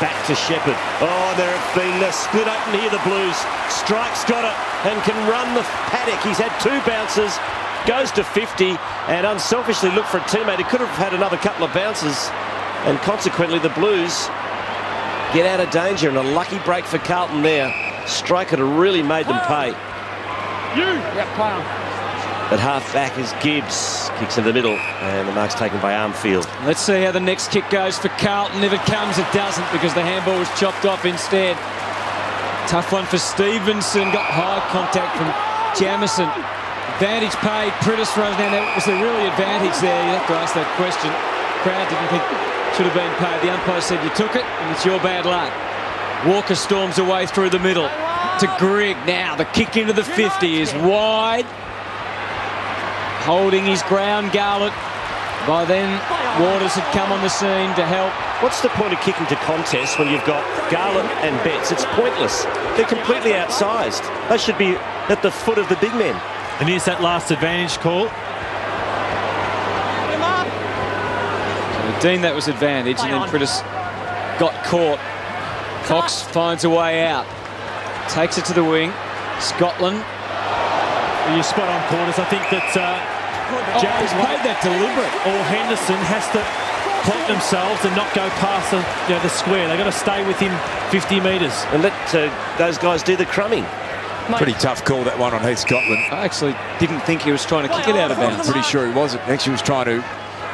back to Shepherd. Oh, there have been a split open here, the Blues. Strike's got it and can run the paddock. He's had 2 bounces, goes to 50 and unselfishly looked for a teammate. He could have had another couple of bounces, and consequently the Blues get out of danger, and a lucky break for Carlton there. Strike had really made them pay. But half back is Gibbs. Kicks in the middle, and the mark's taken by Armfield. Let's see how the next kick goes for Carlton. If it comes, it doesn't, because the handball was chopped off instead. Tough one for Stevenson. Got high contact from Jamison. Advantage paid. Pritis runs down there. Was there really advantage there? You have to ask that question. Crowd didn't think it should have been paid. The umpire said you took it, and it's your bad luck. Walker storms away through the middle to Grigg. Now the kick into the 50 is wide. Holding his ground, Garlett. By then, Waters had come on the scene to help. What's the point of kicking to contest when you've got Garlett and Betts? It's pointless. They're completely outsized. They should be at the foot of the big men. And here's that last advantage call. So Dean, that was advantage, and then Pritis got caught. Cox finds a way out. Takes it to the wing. Scotland. You're spot on, Corners. I think that James played that deliberate. or Henderson has to point themselves and not go past the square. They've got to stay with him 50 metres. And let those guys do the crumbing. Pretty tough call, that one on Heath Scotland. I actually didn't think he was trying to kick it out of I'm bounds. pretty sure he wasn't. Actually, he was trying to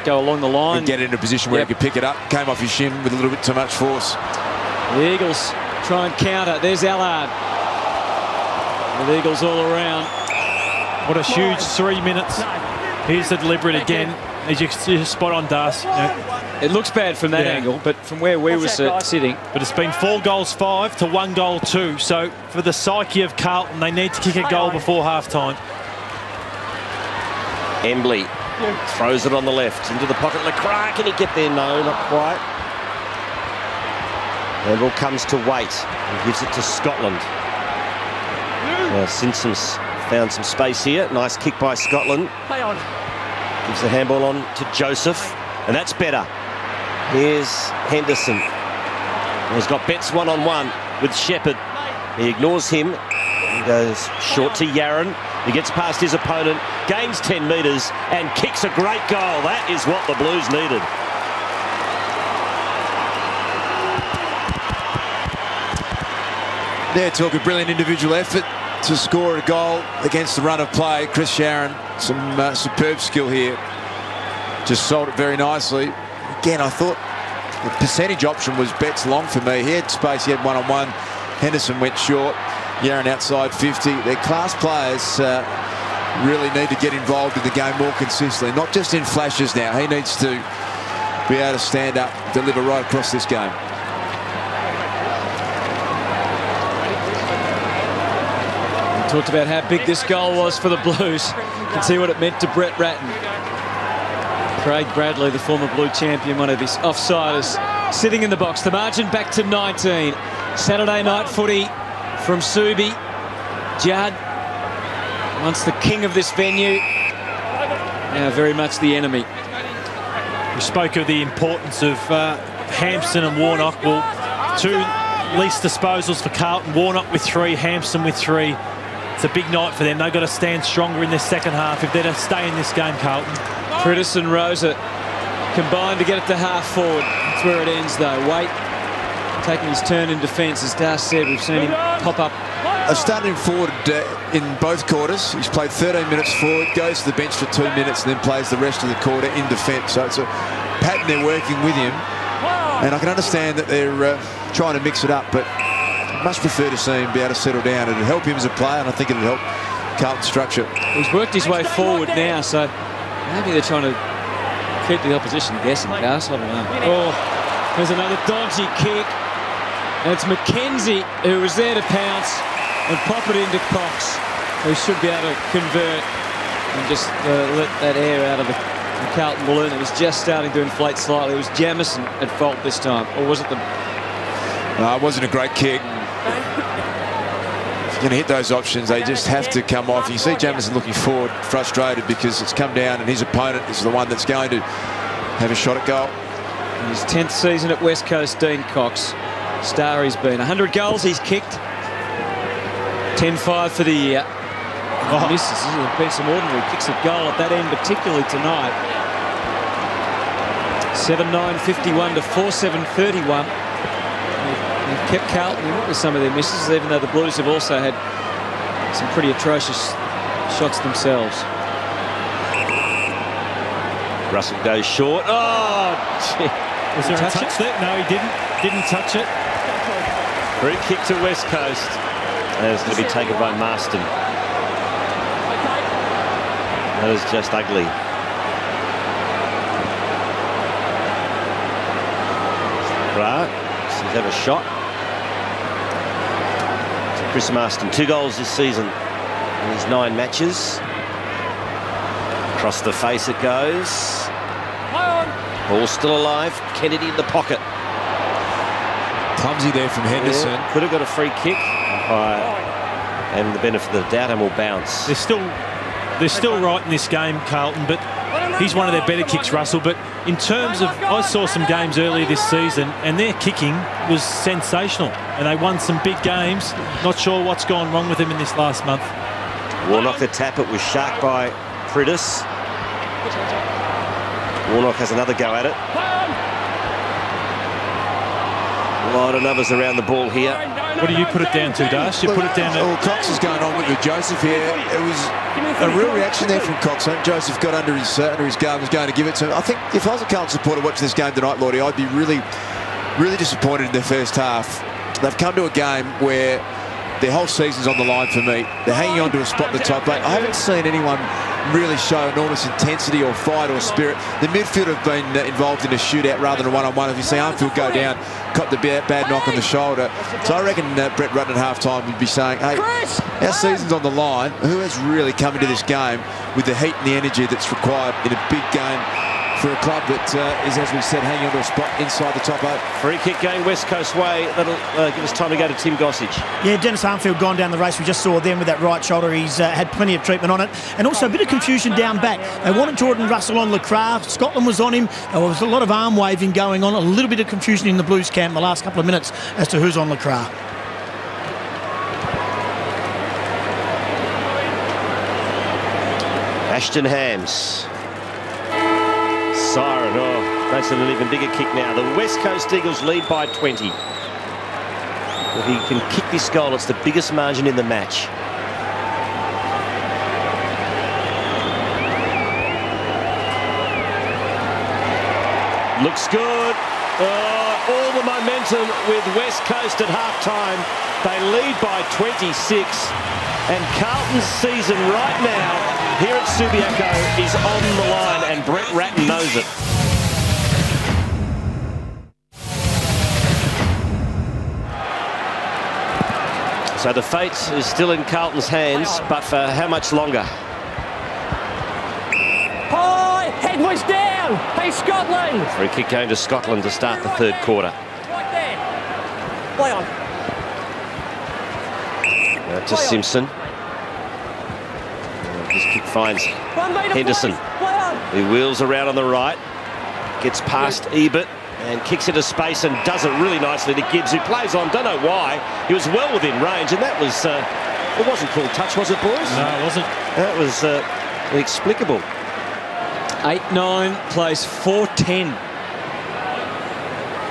Go along the line. get in a position where he could pick it up. Came off his shin with a little bit too much force. The Eagles try and counter. There's Allard. The Eagles all around. What a huge 3 minutes. Here's the deliberate again. You're spot on, Das. It looks bad from that angle, but from where we were sitting. But it's been 4 goals 5 to 1 goal 2. So for the psyche of Carlton, they need to kick a goal before half-time. Embley throws it on the left into the pocket. LeCras, can he get there? No, not quite. Handball comes to Waite and gives it to Scotland. Simpson's found some space here. Nice kick by Scotland. Gives the handball on to Joseph, and that's better. Here's Henderson. He's got Betts one-on-one with Shepherd. He ignores him. He goes short to Yaron. He gets past his opponent, gains 10 metres, and kicks a great goal. That is what the Blues needed. There, talk a brilliant individual effort to score a goal against the run of play. Chris Yaron, some superb skill here. Just sold it very nicely. Again, I thought the percentage option was Betts long for me. He had space, he had one-on-one. Henderson went short. Yaron outside 50. They're class players. Really need to get involved in the game more consistently, not just in flashes now. He needs to be able to stand up, deliver right across this game. Talked about how big this goal was for the Blues. You can see what it meant to Brett Ratton. Craig Bradley, the former Blue champion, one of his offsiders, sitting in the box. The margin back to 19. Saturday night footy from Subi. Judd, once the king of this venue, now very much the enemy. We spoke of the importance of Hampson and Warnock. Well, 2 least disposals for Carlton. Warnock with 3, Hampson with 3. It's a big night for them. They've got to stand stronger in this second half if they're to stay in this game, Carlton. Pritis and Rosa combined to get it to half forward. That's where it ends, though. Waite taking his turn in defence. As Das said, we've seen him pop up. I've started him forward in both quarters. He's played 13 minutes forward, goes to the bench for 2 minutes, and then plays the rest of the quarter in defence. So it's a pattern they're working with him. And I can understand that they're trying to mix it up, but I much prefer to see him be able to settle down. It'll help him as a player, and I think it'll help Carlton's structure. He's worked his way forward now, so maybe they're trying to keep the opposition guessing, Gus. I don't know. Oh, there's another dodgy kick. And it's McKenzie who was there to pounce and pop it into Cox, who should be able to convert and just let that air out of the Carlton balloon. It was just starting to inflate slightly. It was Jamison at fault this time, or was it the... No, it wasn't a great kick. If you're going to hit those options, they just have to come off. You see Jamison looking forward, frustrated because it's come down and his opponent is the one that's going to have a shot at goal. In his 10th season at West Coast, Dean Cox. Star he's been. 100 goals he's kicked. 10-5 for the year. Misses. There's been some ordinary kicks at goal at that end, particularly tonight. 7-9-51 to 4-7-31. They've kept Carlton in with some of their misses, even though the Blues have also had some pretty atrocious shots themselves. Russell goes short. Oh, gee. Was there a touch there? No, he didn't. Didn't touch it. Free kick to West Coast. And it's going to be taken by Marston. That is just ugly. Right. He's have a shot. Chris Marston, 2 goals this season in his 9 matches. Across the face it goes. Ball still alive. Kennedy in the pocket. Clumsy there from Henderson. Yeah, could have got a free kick. And the benefit of the doubt and will bounce. They're still right in this game, Carlton, but he's one of their better kicks, Russell. But in terms of, I saw some games earlier this season and their kicking was sensational and they won some big games. Not sure what's gone wrong with them in this last month. Warnock the tap. It was sharp by Priddis. Warnock has another go at it. A lot of numbers around the ball here. What do you put it down to, Dash? You put it down to... Well, Cox is going on with Joseph here. It was a real reaction there from Cox. Joseph got under his guard, was going to give it to him. I think if I was a Carlton supporter watching this game tonight, Lordy, I'd be really, really disappointed in their first half. They've come to a game where their whole season's on the line for me. They're hanging on to a spot in the top 8. I haven't seen anyone really show enormous intensity or fight or spirit. The midfield have been involved in a shootout rather than a one-on-one. If you see Armfield go down, cop the bad knock on the shoulder. So I reckon Brett Rutten at half-time would be saying, hey, our season's on the line. Who has really come into this game with the heat and the energy that's required in a big game for a club that is, as we said, hanging on to a spot inside the top 8. Free kick going West Coast way. That'll give us time to go to Tim Gossage. Yeah, Dennis Armfield gone down the race. We just saw them with that right shoulder. He's had plenty of treatment on it. And also a bit of confusion down back. They wanted Jordan Russell on LeCras. Scotland was on him. There was a lot of arm waving going on. A little bit of confusion in the Blues camp the last couple of minutes as to who's on LeCras. Ashton Hams. Siren, makes it an even bigger kick now. The West Coast Eagles lead by 20. If he can kick this goal, it's the biggest margin in the match. Looks good. All the momentum with West Coast at half-time. They lead by 26. And Carlton's season right now here at Subiaco is on the line, and Brett Ratten knows it. So the fate is still in Carlton's hands, but for how much longer? High, head was down. Hey, Scotland. Free kick going to Scotland to start the third quarter. Right there. Play on. To Simpson. This kick finds Henderson. He wheels around on the right, gets past Ebert and kicks into space and does it really nicely to Gibbs, who plays on. Don't know why. He was well within range, and that was it wasn't called touch, was it, boys? No, it wasn't. That was inexplicable. 8-9 plays 4-10.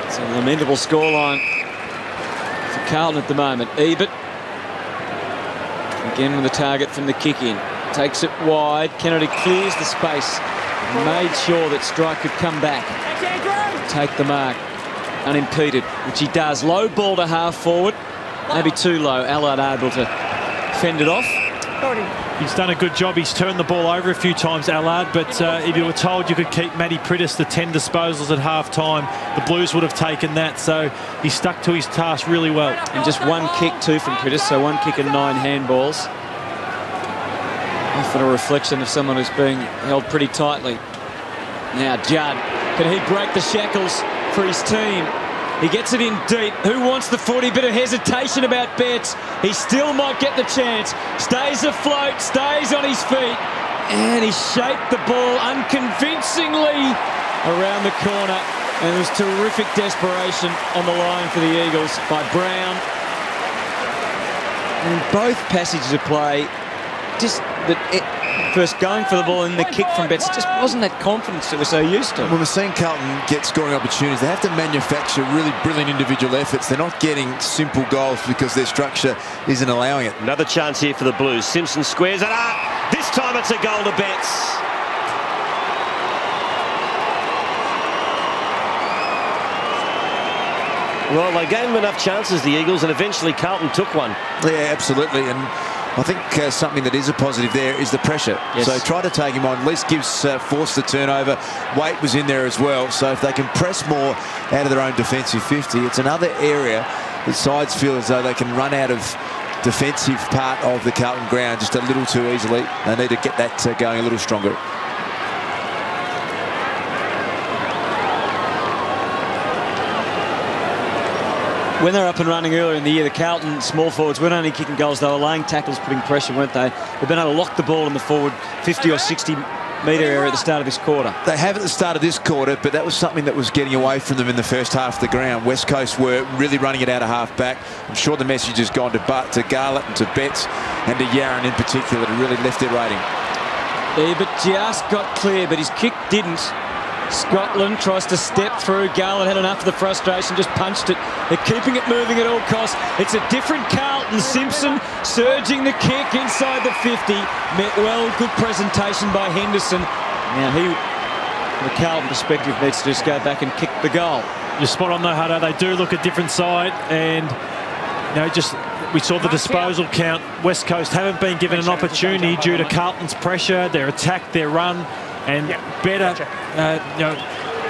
It's a lamentable scoreline for Carlton at the moment. Ebert again with the target from the kick in. Takes it wide. Kennedy clears the space. Made sure that Strike could come back. Take the mark unimpeded, which he does. Low ball to half forward. Maybe too low. Allard able to fend it off. He's done a good job. He's turned the ball over a few times, Allard, but if you were told you could keep Matty Priddis to 10 disposals at half-time, the Blues would have taken that, so he stuck to his task really well. And just one kick, too, from Priddis, so 1 kick and 9 handballs. Often a reflection of someone who's being held pretty tightly. Now Judd, can he break the shackles for his team? He gets it in deep. Who wants the footy? Bit of hesitation about Betts. He still might get the chance. Stays afloat, stays on his feet. And he shaped the ball unconvincingly. around the corner, and there was terrific desperation on the line for the Eagles by Brown. And in both passages of play, just first going for the ball and the kick from Betts, it just wasn't that confidence that we're so used to. When we're seeing Carlton get scoring opportunities, they have to manufacture really brilliant individual efforts. They're not getting simple goals because their structure isn't allowing it. Another chance here for the Blues. Simpson squares it up. This time it's a goal to Betts. Well, they gave him enough chances, the Eagles, and eventually Carlton took one. Yeah, absolutely. And I think something that is a positive there is the pressure. Yes. So try to take him on, at least force the turnover. Waite was in there as well. So if they can press more out of their own defensive 50, it's another area that sides feel as though they can run out of defensive part of the Carlton ground just a little too easily. They need to get that going a little stronger. When they were up and running earlier in the year, the Carlton small forwards weren't only kicking goals, they were laying tackles, putting pressure, weren't they? They've been able to lock the ball in the forward 50 or 60 metre area at the start of this quarter. They have at the start of this quarter, but that was something that was getting away from them in the first half of the ground. West Coast were really running it out of half back. I'm sure the message has gone to Garlett and to Betts and to Yaron in particular to really lift their rating. Yeah, but just got clear, but his kick didn't. Scotland tries to step through. Garland had enough of the frustration, just punched it. They're keeping it moving at all costs. It's a different Carlton. Simpson surging the kick inside the 50. Met well, good presentation by Henderson. Now he, from a Carlton perspective, needs to just go back and kick the goal. You're spot on though, Hutto. They do look a different side, and we saw the disposal count. West Coast haven't been given an opportunity due to Carlton's pressure, their attack, their run, and better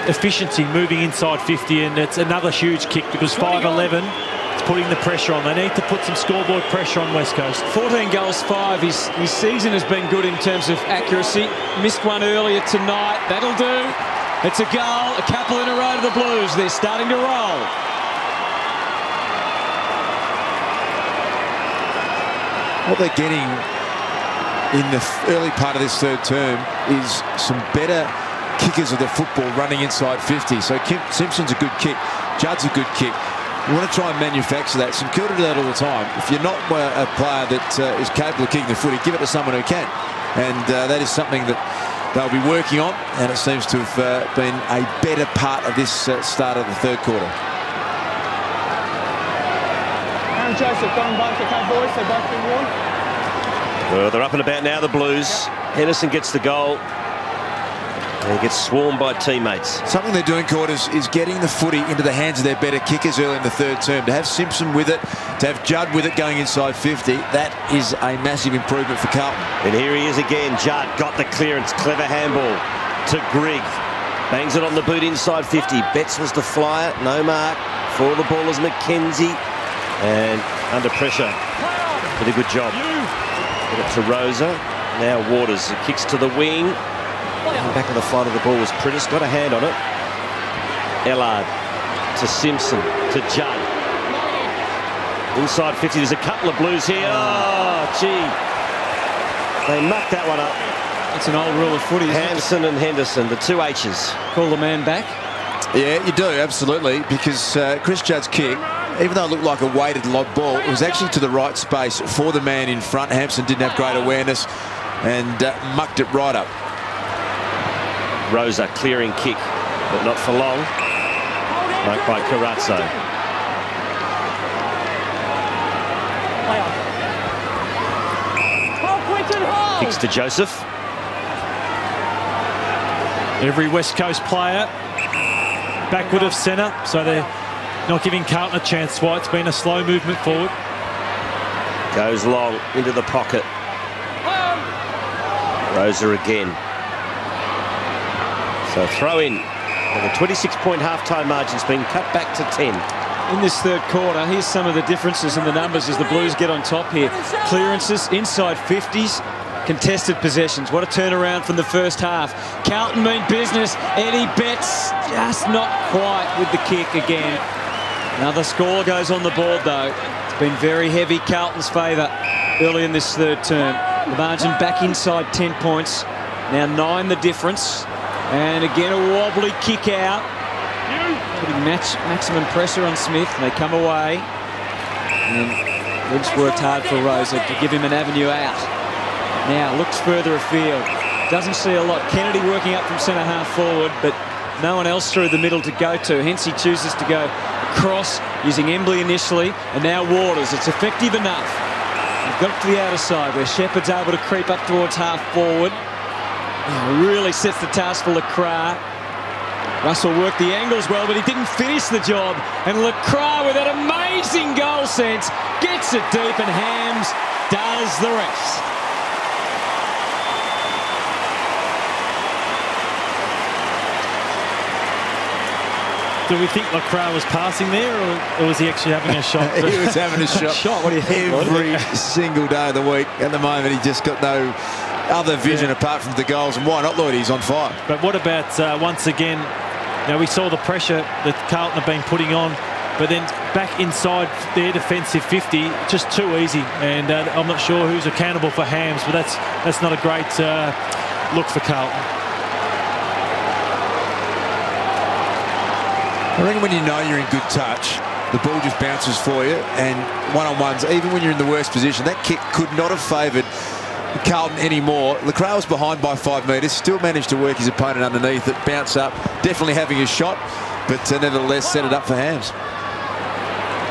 efficiency moving inside 50. And it's another huge kick because 5'11", it's putting the pressure on. They need to put some scoreboard pressure on West Coast. 14 goals, 5. His season has been good in terms of accuracy. Missed one earlier tonight. That'll do. It's a goal, a couple in a row to the Blues. They're starting to roll. What they're getting in the early part of this third term is some better kickers of the football running inside 50. So Simpson's a good kick. Judd's a good kick. You want to try and manufacture that. St Kilda do that all the time. If you're not a player that is capable of kicking the footy, give it to someone who can. And that is something that they'll be working on, and it seems to have been a better part of this start of the third quarter. Aaron Joseph, got them both, okay, boys? They've both been warned. Well, they're up and about now, the Blues. Henderson gets the goal. And he gets swarmed by teammates. Something they're doing, Quarters, is getting the footy into the hands of their better kickers early in the third term. To have Simpson with it, to have Judd with it going inside 50, that is a massive improvement for Carlton. And here he is again. Judd got the clearance. Clever handball to Grigg. Bangs it on the boot inside 50. Betts was the flyer. No mark. For the ball is McKenzie. And under pressure. Did a good job. Get it to Rosa. Now Waters. It kicks to the wing. And back of the flight of the ball was Prittis. Got a hand on it. Ellard to Simpson to Judd. Inside 50. There's a couple of Blues here. Oh, gee. They mucked that one up. It's an old rule of footy. Hanson and Henderson, the two H's. Call the man back. Yeah, you do, absolutely, because Chris Judd's kick, even though it looked like a weighted lob ball, it was actually to the right space for the man in front. Hampson didn't have great awareness and mucked it right up. Rosa clearing kick, but not for long. Marked by Carazzo. Kicks to Joseph. Every West Coast player backward of centre, so they're not giving Carlton a chance. Why it's been a slow movement forward. Goes long into the pocket. Rosa again. So throw in. And the 26-point half-time margin's been cut back to 10. In this third quarter, here's some of the differences in the numbers as the Blues get on top here. Clearances inside 50s, contested possessions. What a turnaround from the first half. Carlton mean business. Eddie Betts just not quite with the kick again. Another score goes on the board though. It's been very heavy Carlton's favour early in this third term. The margin back inside 10 points. Now 9 the difference. And again, a wobbly kick out. Putting maximum pressure on Smith. And they come away. And Lynch worked hard for Rosa to give him an avenue out. Now looks further afield. Doesn't see a lot. Kennedy working up from centre half forward, but no one else through the middle to go to. Hence he chooses to go across using Embley initially, and now Waters. It's effective enough. He's got it to the outer side where Shepherd's able to creep up towards half forward. Really sets the task for LeCras. Russell worked the angles well, but he didn't finish the job. And LeCras, with that amazing goal sense, gets it deep, and Hams does the rest. Do we think LeCras was passing there, or was he actually having a shot? He was having a shot. Shot. What do you think? Every single day of the week. At the moment, he just got no other vision apart from the goals. And why not, Lloyd? He's on fire. But what about, once again, we saw the pressure that Carlton have been putting on, but then back inside their defensive 50, just too easy. And I'm not sure who's accountable for Hams, but that's not a great look for Carlton. I reckon when you know you're in good touch, the ball just bounces for you, and one-on-ones, even when you're in the worst position, that kick could not have favoured Carlton anymore. LeCras was behind by 5 metres, still managed to work his opponent underneath it, bounce up, definitely having a shot, but nevertheless set it up for Hams.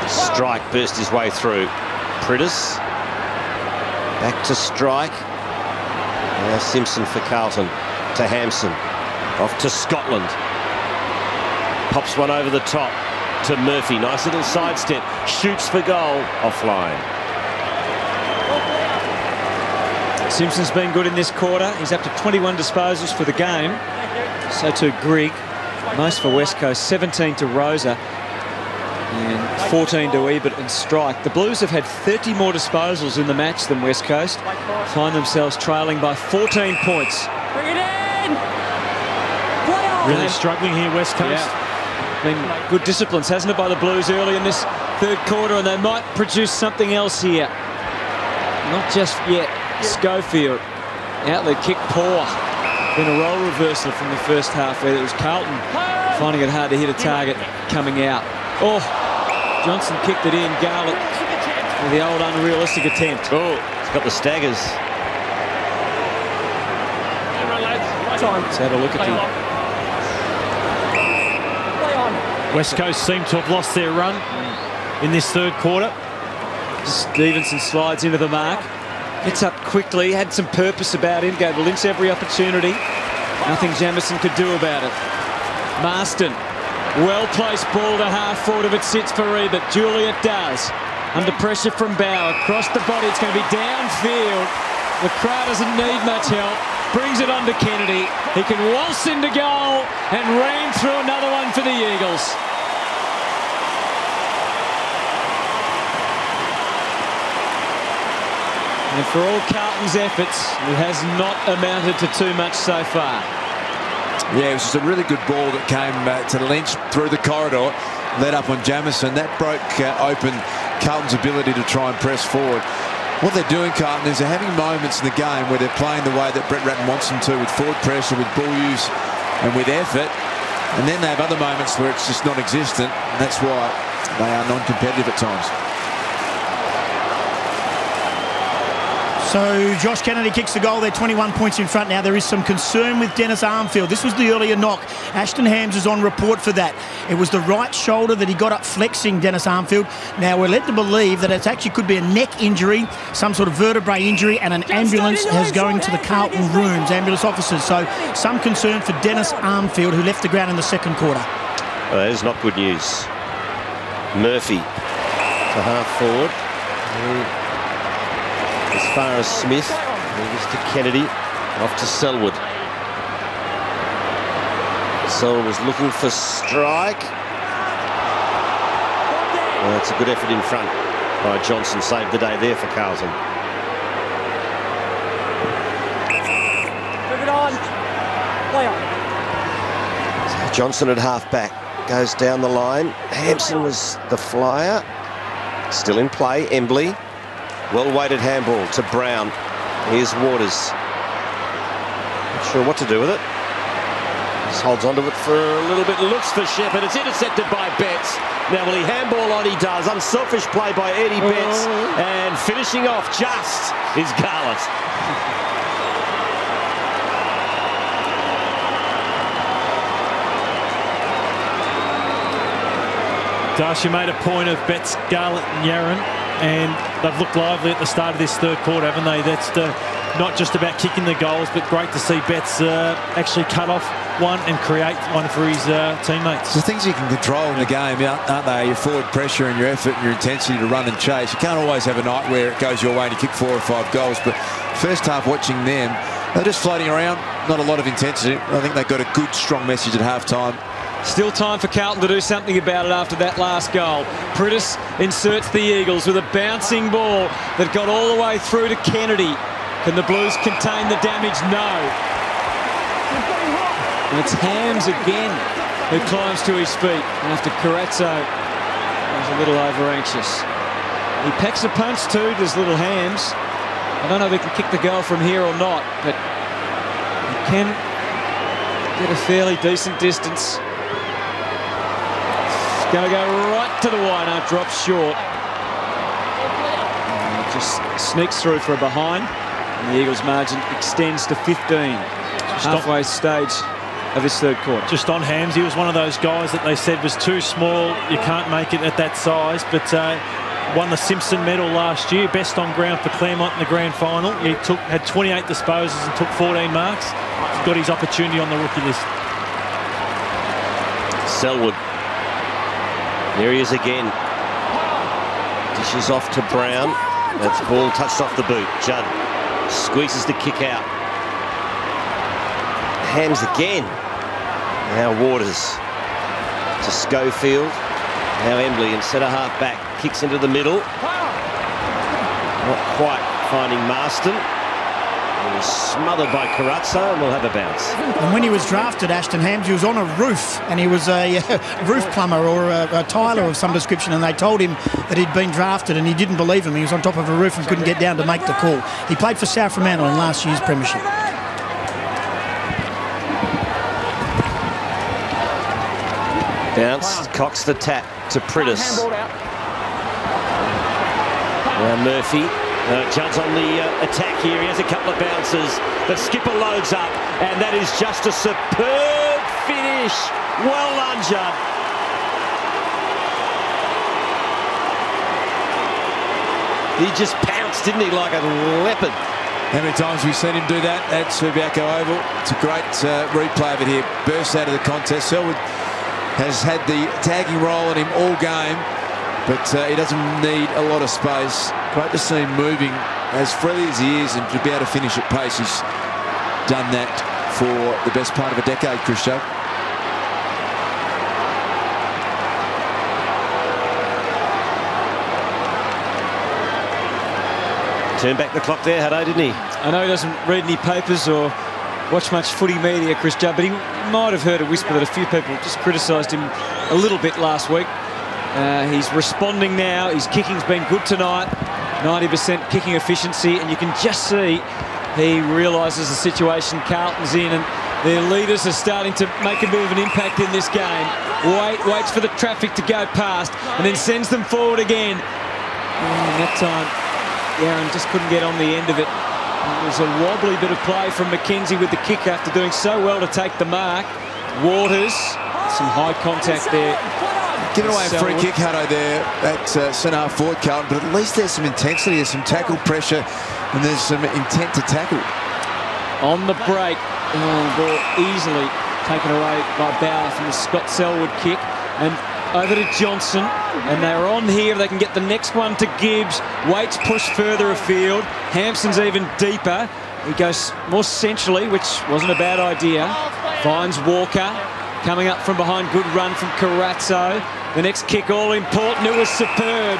Strike burst his way through. Priddis back to Strike. Now Simpson for Carlton to Hampson. Off to Scotland. Pops one over the top to Murphy. Nice little sidestep. Shoots for goal. Offline. Simpson's been good in this quarter. He's up to 21 disposals for the game. So too Grigg. Most for West Coast. 17 to Rosa. And 14 to Ebert and Strike. The Blues have had 30 more disposals in the match than West Coast. Find themselves trailing by 14 points. Bring it in! Play on! Really struggling here, West Coast. Yeah. Been good disciplines, hasn't it, by the Blues early in this third quarter, and they might produce something else here. Not just yet. Schofield, outlet kick poor. Been a role reversal from the first half where it was Carlton finding it hard to hit a target coming out. Oh, Johnson kicked it in. Garlick with the old unrealistic attempt. Oh, he's got the staggers. Let's have a look at the... West Coast seem to have lost their run in this third quarter. Stevenson slides into the mark. Gets up quickly, had some purpose about him, gave Lynch every opportunity. Nothing Jamison could do about it. Marston, well-placed ball to half forward if it sits for Ebert. Juliet does. Under pressure from Bauer, across the body, it's going to be downfield. The crowd doesn't need much help. Brings it on to Kennedy. He can waltz into goal and ram through another one for the Eagles. And for all Carlton's efforts, it has not amounted to too much so far. Yeah, it was just a really good ball that came to Lynch through the corridor, led up on Jamison. That broke open Carlton's ability to try and press forward. What they're doing, Carlton, is they're having moments in the game where they're playing the way that Brett Ratten wants them to, with forward pressure, with ball use and with effort. And then they have other moments where it's just non-existent, and that's why they are non-competitive at times. So Josh Kennedy kicks the goal. They're 21 points in front now. There is some concern with Dennis Armfield. This was the earlier knock. Ashton Hams is on report for that. It was the right shoulder that he got up flexing, Dennis Armfield. Now we're led to believe that it actually could be a neck injury, some sort of vertebrae injury, and an ambulance is going to the Carlton rooms, ambulance officers. So some concern for Dennis Armfield, who left the ground in the second quarter. Well, that is not good news. Murphy to half forward. As far as Smith, moves to Kennedy, off to Selwood. Selwood was looking for Strike. Well, that's a good effort in front by Johnson. Saved the day there for Carlton. Move it on. Play on. So Johnson at half back goes down the line. Hampson was the flyer. Still in play. Embley. Well-weighted handball to Brown. Here's Waters. Not sure what to do with it. Just holds onto it for a little bit, looks for Shepherd. It's intercepted by Betts. Now will he handball on? He does. Unselfish play by Eddie Betts. And finishing off just is Garlett. Darcy made a point of Betts, Garlett and Yarran, and they've looked lively at the start of this third quarter, haven't they? That's not just about kicking the goals, but great to see Betts actually cut off one and create one for his teammates. The things you can control in the game, aren't they? Your forward pressure and your effort and your intensity to run and chase. You can't always have a night where it goes your way and you kick 4 or 5 goals, but first half watching them, they're just floating around, not a lot of intensity. I think they got a good, strong message at half-time. Still time for Carlton to do something about it after that last goal. Pritis inserts the Eagles with a bouncing ball that got all the way through to Kennedy. Can the Blues contain the damage? No. And it's Hams again who climbs to his feet after Carazzo was a little over-anxious. He packs a punch too, does little Hams. I don't know if he can kick the goal from here or not, but he can get a fairly decent distance. Going to go right to the wide, no, drops short. And just sneaks through for a behind. And the Eagles' margin extends to 15. Halfway stage of this third quarter. Just on Hams, he was one of those guys that they said was too small. You can't make it at that size, but won the Simpson medal last year, best on ground for Claremont in the grand final. He had 28 disposals and took 14 marks. He's got his opportunity on the rookie list. Selwood. There he is again. Dishes off to Brown. That's ball touched off the boot. Judd squeezes the kick out. Hams again. Now Waters to Schofield. Now Embley in centre half back. Kicks into the middle. Not quite finding Marston. He was smothered by Carazzo and we'll have a bounce. And when he was drafted, Ashton Hams, he was on a roof, and he was a roof plumber or a tiler of some description, and they told him that he'd been drafted and he didn't believe him. He was on top of a roof and couldn't get down to make the call. He played for South Fremantle in last year's premiership. Bounce, Cox the tap to Pritis. Now Murphy. Judd's on the attack here. He has a couple of bounces. The skipper loads up, and that is just a superb finish. Well done, Judd. He just pounced, didn't he, like a leopard. How many times have we seen him do that at Subiaco Oval? It's a great replay of it here. Bursts out of the contest. Selwood has had the tagging role on him all game, but he doesn't need a lot of space. Great to see him moving as freely as he is, and to be able to finish at pace. He's done that for the best part of a decade, Christo. Turned back the clock there, Hutto, didn't he? I know he doesn't read any papers or watch much footy media, Chris Judd, but he might have heard a whisper that a few people just criticised him a little bit last week. He's responding now. His kicking's been good tonight. 90% kicking efficiency, and you can just see he realises the situation Carlton's in, and their leaders are starting to make a bit of an impact in this game. Waits for the traffic to go past and then sends them forward again. And that time, Yarran just couldn't get on the end of it. It was a wobbly bit of play from McKenzie with the kick after doing so well to take the mark. Waters, some high contact there. Giving away a free kick, Hutto, there at centre forward, Carlton, but at least there's some intensity, there's some tackle pressure, and there's some intent to tackle. On the break, ball easily taken away by Bauer from the Scott Selwood kick, and over to Johnson, and they're on here. They can get the next one to Gibbs. Waits push further afield. Hampson's even deeper. He goes more centrally, which wasn't a bad idea. Finds Walker. Coming up from behind, good run from Carazzo. The next kick, all important. It was superb.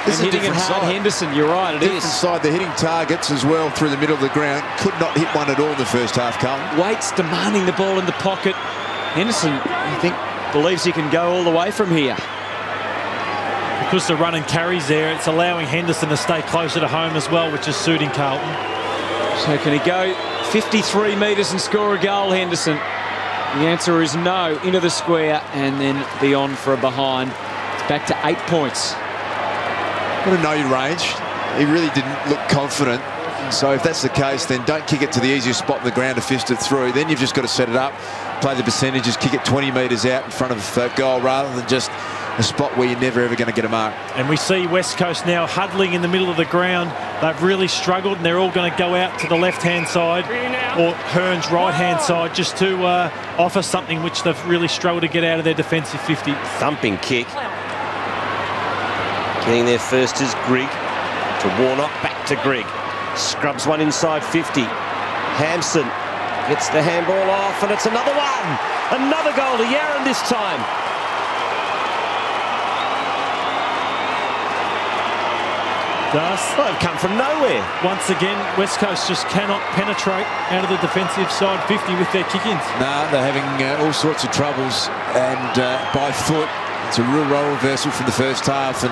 This and is a hitting it hard, side. Henderson. You're right, it different is. Side. They're hitting targets as well through the middle of the ground. Could not hit one at all in the first half, Carlton. Waits demanding the ball in the pocket. Henderson, I think, believes he can go all the way from here. Because the run and carries there, it's allowing Henderson to stay closer to home as well, which is suiting Carlton. So can he go 53 metres and score a goal, Henderson? The answer is no. Into the square and then beyond for a behind. It's back to 8 points. Got to know your range. He really didn't look confident. So if that's the case, then don't kick it to the easiest spot in the ground to fist it through. Then you've just got to set it up, play the percentages, kick it 20 metres out in front of goal rather than just a spot where you're never ever going to get a mark. And we see West Coast now huddling in the middle of the ground. They've really struggled and they're all going to go out to the left-hand side or Hearn's right-hand side just to offer something which they've really struggled to get out of their defensive 50. Thumping kick. Getting there first is Grigg. To Warnock, back to Grigg. Scrubs one inside 50. Hampson gets the handball off and it's another one. Another goal to Yarran this time. They've come from nowhere. Once again, West Coast just cannot penetrate out of the defensive side 50 with their kick-ins. No, they're having all sorts of troubles, and by foot, it's a real role reversal from the first half. And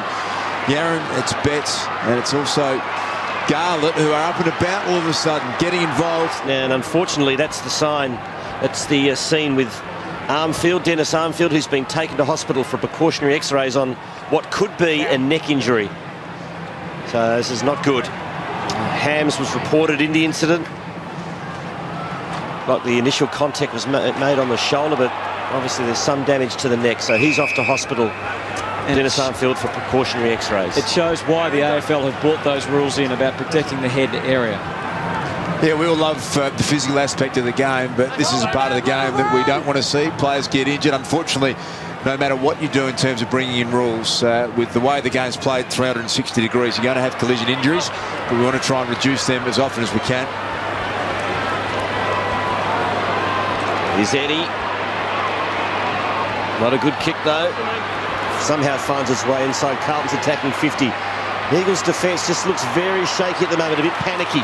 Yarran, it's Betts, and it's also Garlett, who are up and about all of a sudden, getting involved. And unfortunately, that's the sign. That's the scene with Armfield, Dennis Armfield, who's been taken to hospital for precautionary x-rays on what could be a neck injury. So this is not good. Hams was reported in the incident. Like the initial contact was made on the shoulder, but obviously there's some damage to the neck, so he's off to hospital. And Dennis Armfield for precautionary x-rays. It shows why the AFL have brought those rules in about protecting the head area. Yeah, we all love the physical aspect of the game, but this is a part of the game that we don't want to see. Players get injured. Unfortunately, no matter what you do in terms of bringing in rules, with the way the game's played 360 degrees, you're going to have collision injuries, but we want to try and reduce them as often as we can. Here's Eddie. Not a good kick, though. Somehow finds its way inside Carlton's attacking 50. Eagles' defence just looks very shaky at the moment, a bit panicky.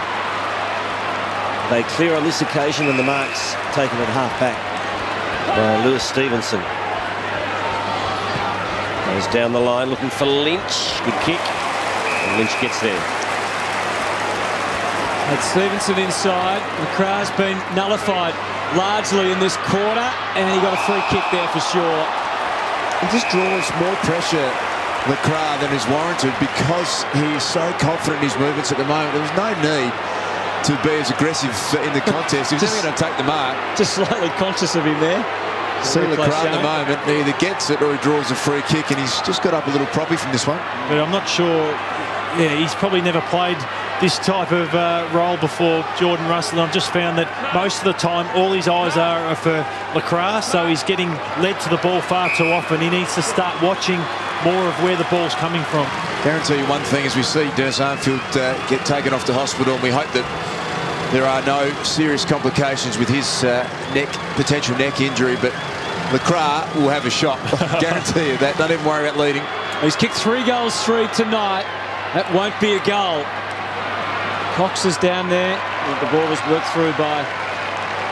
They clear on this occasion and the mark's taken at half back by Lewis Stevenson. Goes down the line looking for Lynch. Good kick. And Lynch gets there. It's Stevenson inside. McCrae's been nullified largely in this quarter, and he got a free kick there for sure. He just draws more pressure, McCrae, than is warranted because he is so confident in his movements at the moment. There was no need to be as aggressive in the contest. He was only going to take the mark. Just slightly conscious of him there. See McCrae at the moment, he either gets it or he draws a free kick, and he's just got up a little proppy from this one. But I'm not sure, yeah, he's probably never played this type of role before, Jordan Russell. I've just found that most of the time all his eyes are for LaCroix, so he's getting led to the ball far too often. He needs to start watching more of where the ball's coming from. Guarantee you one thing, as we see Dennis Armfield get taken off to hospital, and we hope that there are no serious complications with his potential neck injury, but LaCroix will have a shot. Guarantee you that. Don't even worry about leading. He's kicked 3 goals tonight. That won't be a goal. Cox is down there. The ball was worked through by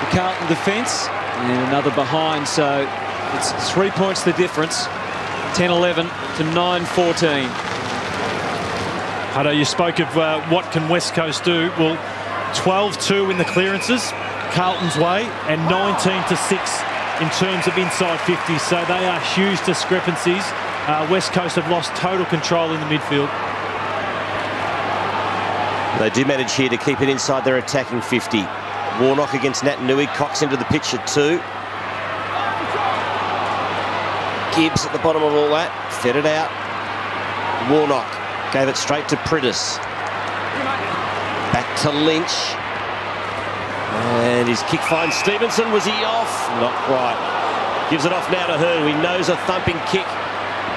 the Carlton defence. And another behind, so it's 3 points the difference. 10-11 to 9-14. Hutto, you spoke of what can West Coast do. Well, 12-2 in the clearances, Carlton's way, and 19-6 in terms of inside 50. So they are huge discrepancies. West Coast have lost total control in the midfield. They do manage here to keep it inside their attacking 50. Warnock against Natanui. Cox into the pitch at 2. Gibbs at the bottom of all that. Fed it out. Warnock gave it straight to Priddis. Back to Lynch. And his kick finds Stevenson. Was he off? Not quite. Gives it off now to Hearn. He knows a thumping kick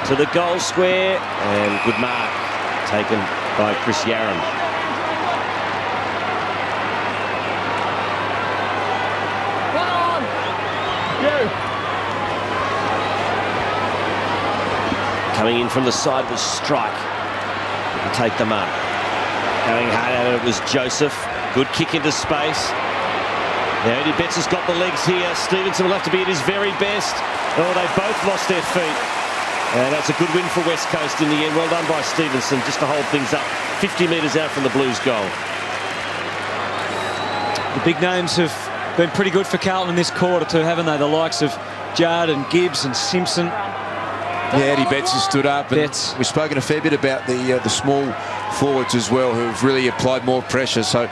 to the goal square. And good mark taken by Chris Yarran. Coming in from the side was Strike to take the mark. Going hard at it was Joseph. Good kick into space. Now Eddie Betts has got the legs here. Stevenson will have to be at his very best. Oh, they both lost their feet. And that's a good win for West Coast in the end. Well done by Stevenson just to hold things up 50 metres out from the Blues goal. The big names have been pretty good for Carlton in this quarter too, haven't they? The likes of Judd and Gibbs and Simpson. Yeah, Eddie Betts has stood up, and we've spoken a fair bit about the small forwards as well, who have really applied more pressure. So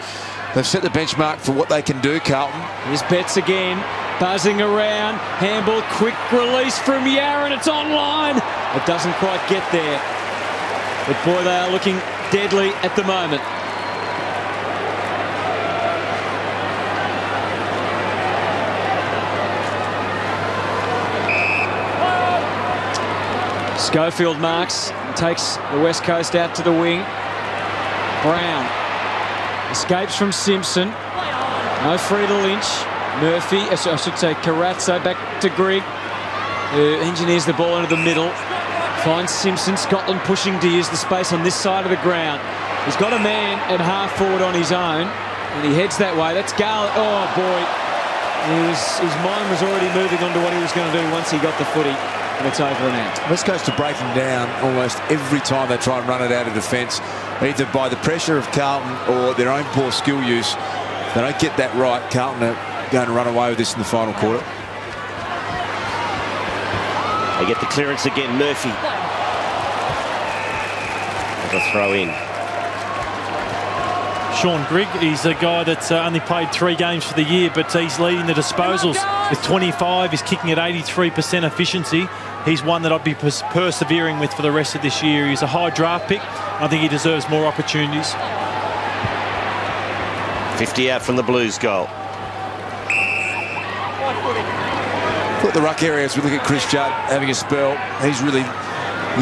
they've set the benchmark for what they can do, Carlton. Here's Betts again, buzzing around. Handball, quick release from Yaron. It's online. It doesn't quite get there. But boy, they are looking deadly at the moment. Schofield marks, takes the West Coast out to the wing. Brown escapes from Simpson. No free to Lynch. Murphy, I should say Carazzo, back to Grigg, who engineers the ball into the middle. Finds Simpson. Scotland pushing to use the space on this side of the ground. He's got a man at half forward on his own, and he heads that way. That's Garlick. Oh, boy. His mind was already moving on to what he was going to do once he got the footy. And it's over and out. West Coast are breaking down almost every time they try and run it out of defence, either by the pressure of Carlton or their own poor skill use. If they don't get that right, Carlton are going to run away with this in the final quarter. They get the clearance again. Murphy. The throw in. Sean Grigg, he's a guy that's only played 3 games for the year, but he's leading the disposals with 25. He's kicking at 83% efficiency. He's one that I'd be persevering with for the rest of this year. He's a high draft pick. I think he deserves more opportunities. 50 out from the Blues goal. Thought the ruck area, as we look at Chris Judd having a spell, he's really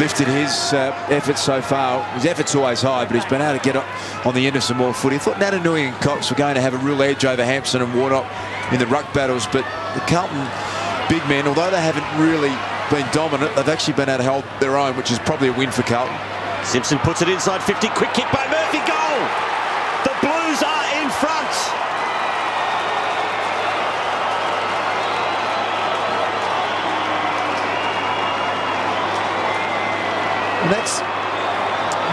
lifted his efforts so far. His effort's always high, but he's been able to get up on the end of some more footy. I thought Natanui and Cox were going to have a real edge over Hampson and Warnock in the ruck battles, but the Carlton big men, although they haven't really been dominant, they've actually been able to hold their own, which is probably a win for Carlton. Simpson puts it inside 50. Quick kick by Murphy. Goal! The Blues are in front. And that's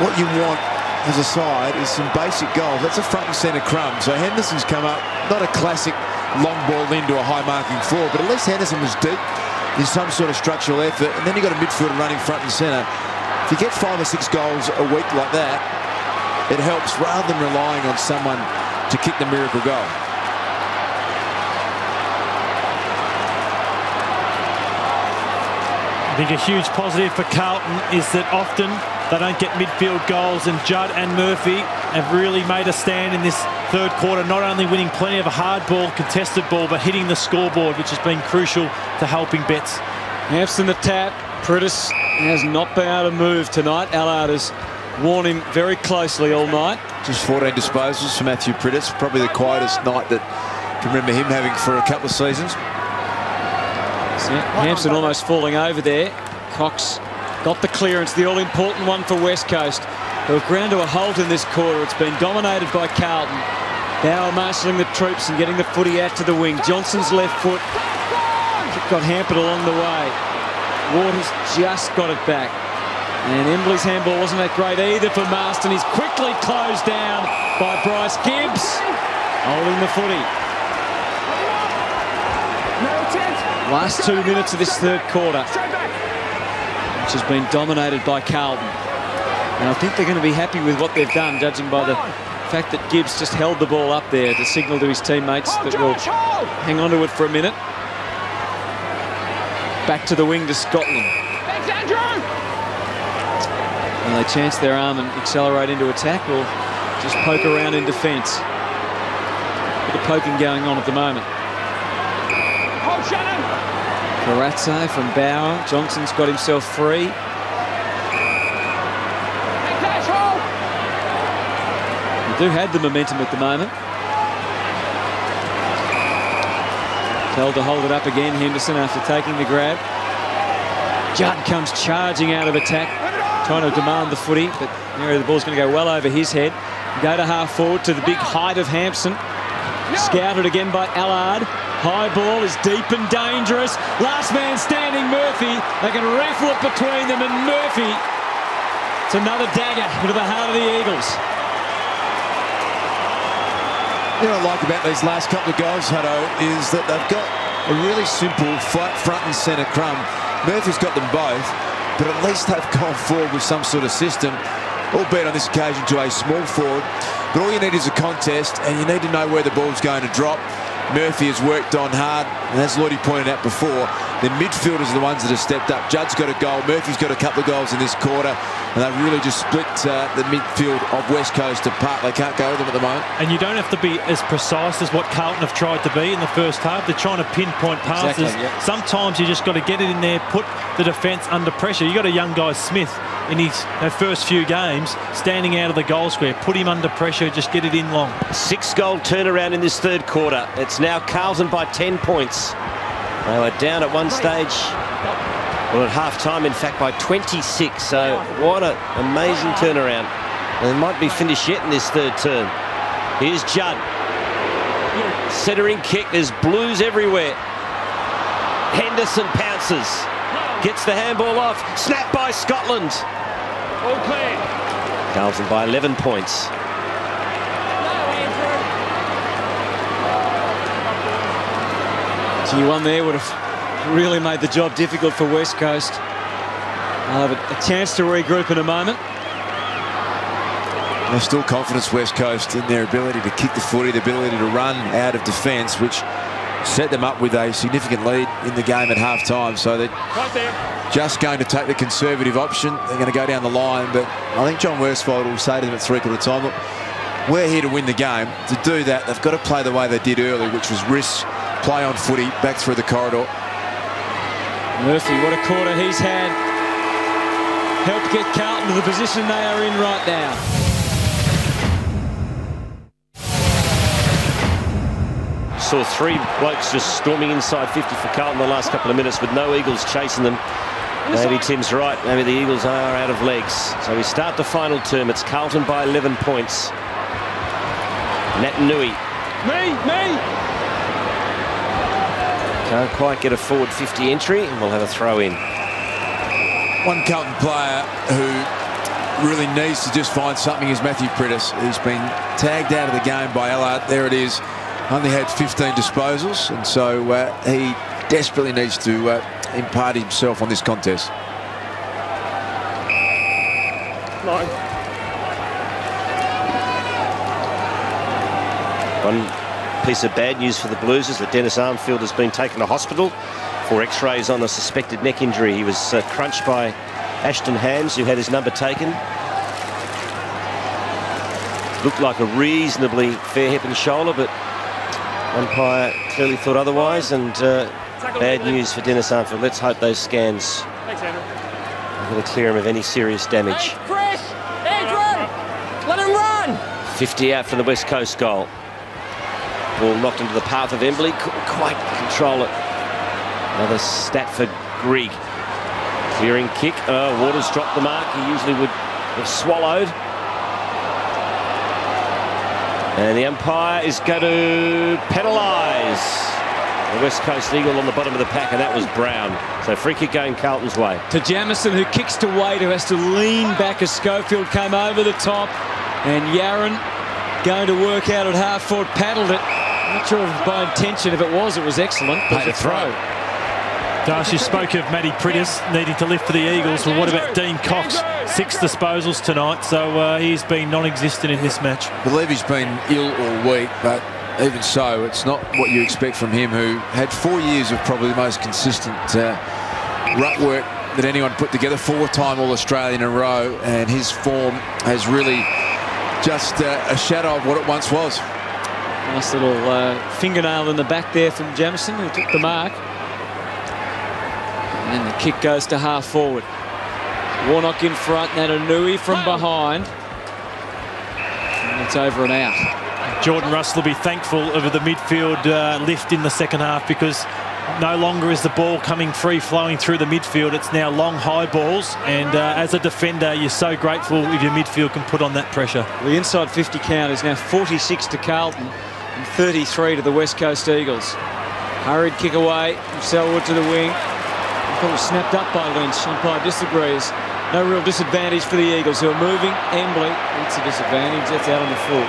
what you want as a side, is some basic goals. That's a front and centre crumb. So Henderson's come up, not a classic long ball into a high marking forward, but at least Henderson was deep in some sort of structural effort. And then you've got a midfielder running front and centre. If you get 5 or 6 goals a week like that, it helps rather than relying on someone to kick the miracle goal. I think a huge positive for Carlton is that often they don't get midfield goals, and Judd and Murphy have really made a stand in this third quarter, not only winning plenty of a hard ball, contested ball, but hitting the scoreboard, which has been crucial to helping Betts. Hampson the tap. Pritis has not been able to move tonight. Allard has worn him very closely all night. Just 14 disposals for Matthew Pritis, probably the quietest night that I can remember him having for a couple of seasons. Hampson almost falling over there. Cox got the clearance, the all-important one for West Coast, who have ground to a halt in this quarter. It's been dominated by Carlton. Bauer marshalling the troops and getting the footy out to the wing. Johnson's left foot got hampered along the way. Waters just got it back. And Embley's handball wasn't that great either for Marston. He's quickly closed down by Bryce Gibbs, holding the footy. Last 2 minutes of this third quarter, which has been dominated by Carlton. And I think they're going to be happy with what they've done, judging by the fact that Gibbs just held the ball up there to signal to his teammates that we'll hang on to it for a minute. Back to the wing to Scotland. Thanks, Andrew. And they chance their arm and accelerate into attack, or just poke around in defence. Bit of poking going on at the moment. Hold Shannon. Carazzo from Bauer. Johnson's got himself free. They do have the momentum at the moment. Tell to hold it up again, Henderson, after taking the grab. Judd comes charging out of attack, trying to demand the footy, but the ball's going to go well over his head. Go to half forward to the big height of Hampson. Scouted again by Allard. High ball is deep and dangerous. Last man standing, Murphy. They can raffle it between them, and Murphy, it's another dagger into the heart of the Eagles. You know what I like about these last couple of goals, Hutto, is that they've got a really simple front and centre crumb. Murphy's got them both, but at least they've gone forward with some sort of system, albeit on this occasion to a small forward. But all you need is a contest, and you need to know where the ball's going to drop. Murphy has worked on hard, and as Lloydie pointed out before, the midfielders are the ones that have stepped up. Judd's got a goal, Murphy's got a couple of goals in this quarter, and they've really just split the midfield of West Coast apart. They can't go with them at the moment. And you don't have to be as precise as what Carlton have tried to be in the first half. They're trying to pinpoint passes. Exactly, yeah. Sometimes you just got to get it in there, put the defence under pressure. You got a young guy, Smith, in his first few games, standing out of the goal square. Put him under pressure, just get it in long. 6-goal turnaround in this third quarter. It's now Carlton by 10 points. They were down at one stage, well, at half-time, in fact, by 26. So what an amazing turnaround. They might be finished yet in this third term. Here's Judd. Centering kick. There's blues everywhere. Henderson pounces. Gets the handball off. Snapped by Scotland. All clear. Carlton by 11 points. G1 there would have really made the job difficult for West Coast. I'll have a chance to regroup in a moment. There's still confidence, West Coast, in their ability to kick the footy, the ability to run out of defence, which set them up with a significant lead in the game at half-time. So they're just going to take the conservative option. They're going to go down the line, but I think John Worsfold will say to them at three-quarter time, look, we're here to win the game. To do that, they've got to play the way they did early, which was risk, play on footy, back through the corridor. Murphy, what a quarter he's had. Helped get Carlton to the position they are in right now. Saw 3 blokes just storming inside 50 for Carlton the last couple of minutes with no Eagles chasing them. Maybe Tim's right. Maybe the Eagles are out of legs. So we start the final term. It's Carlton by 11 points. Naitanui. Me! Can't quite get a forward 50 entry, and we'll have a throw in. One Carlton player who really needs to just find something is Matthew Priddis. He's been tagged out of the game by Allard. There it is. Only had 15 disposals, and so he desperately needs to impart himself on this contest. One piece of bad news for the Blues is that Dennis Armfield has been taken to hospital for x-rays on a suspected neck injury. He was crunched by Ashton Hams, who had his number taken. Looked like a reasonably fair hip and shoulder, but umpire clearly thought otherwise, and bad news for Dennis Armfield. Let's hope those scans are going to clear him of any serious damage. Hey, Chris! Adrian! Let him run! 50 out for the West Coast goal. Ball knocked into the path of Embley. Couldn't quite control it. Another stat for Grigg. Clearing kick. Waters dropped the mark. He usually would have swallowed. And the umpire is going to penalise the West Coast Eagle on the bottom of the pack, and that was Brown. So free kick going Carlton's way. To Jamison, who kicks to Wade, who has to lean back as Schofield came over the top. And Yaron going to work out at half forward, paddled it. Not sure if by intention. If it was excellent. But a throw. Darcy spoke of Matty Priddis needing to lift for the Eagles. Well, what about Dean Cox? 6 disposals tonight, so he's been non-existent in this match. I believe he's been ill all week, but even so, it's not what you expect from him, who had 4 years of probably the most consistent ruck work that anyone put together. 4-time All-Australian in a row, and his form has really just a shadow of what it once was. Nice little fingernail in the back there from Jamison, who took the mark. And then the kick goes to half forward. Warnock in front, Naitanui from behind. And it's over and out. Jordan Russell will be thankful of the midfield lift in the second half, because no longer is the ball coming free flowing through the midfield. It's now long high balls, and as a defender you're so grateful if your midfield can put on that pressure. The inside 50 count is now 46 to Carlton and 33 to the West Coast Eagles. Hurried kick away from Selwood to the wing. Probably snapped up by Lynch. Umpire disagrees. No real disadvantage for the Eagles, who are moving. Embley, it's a disadvantage. That's out on the full.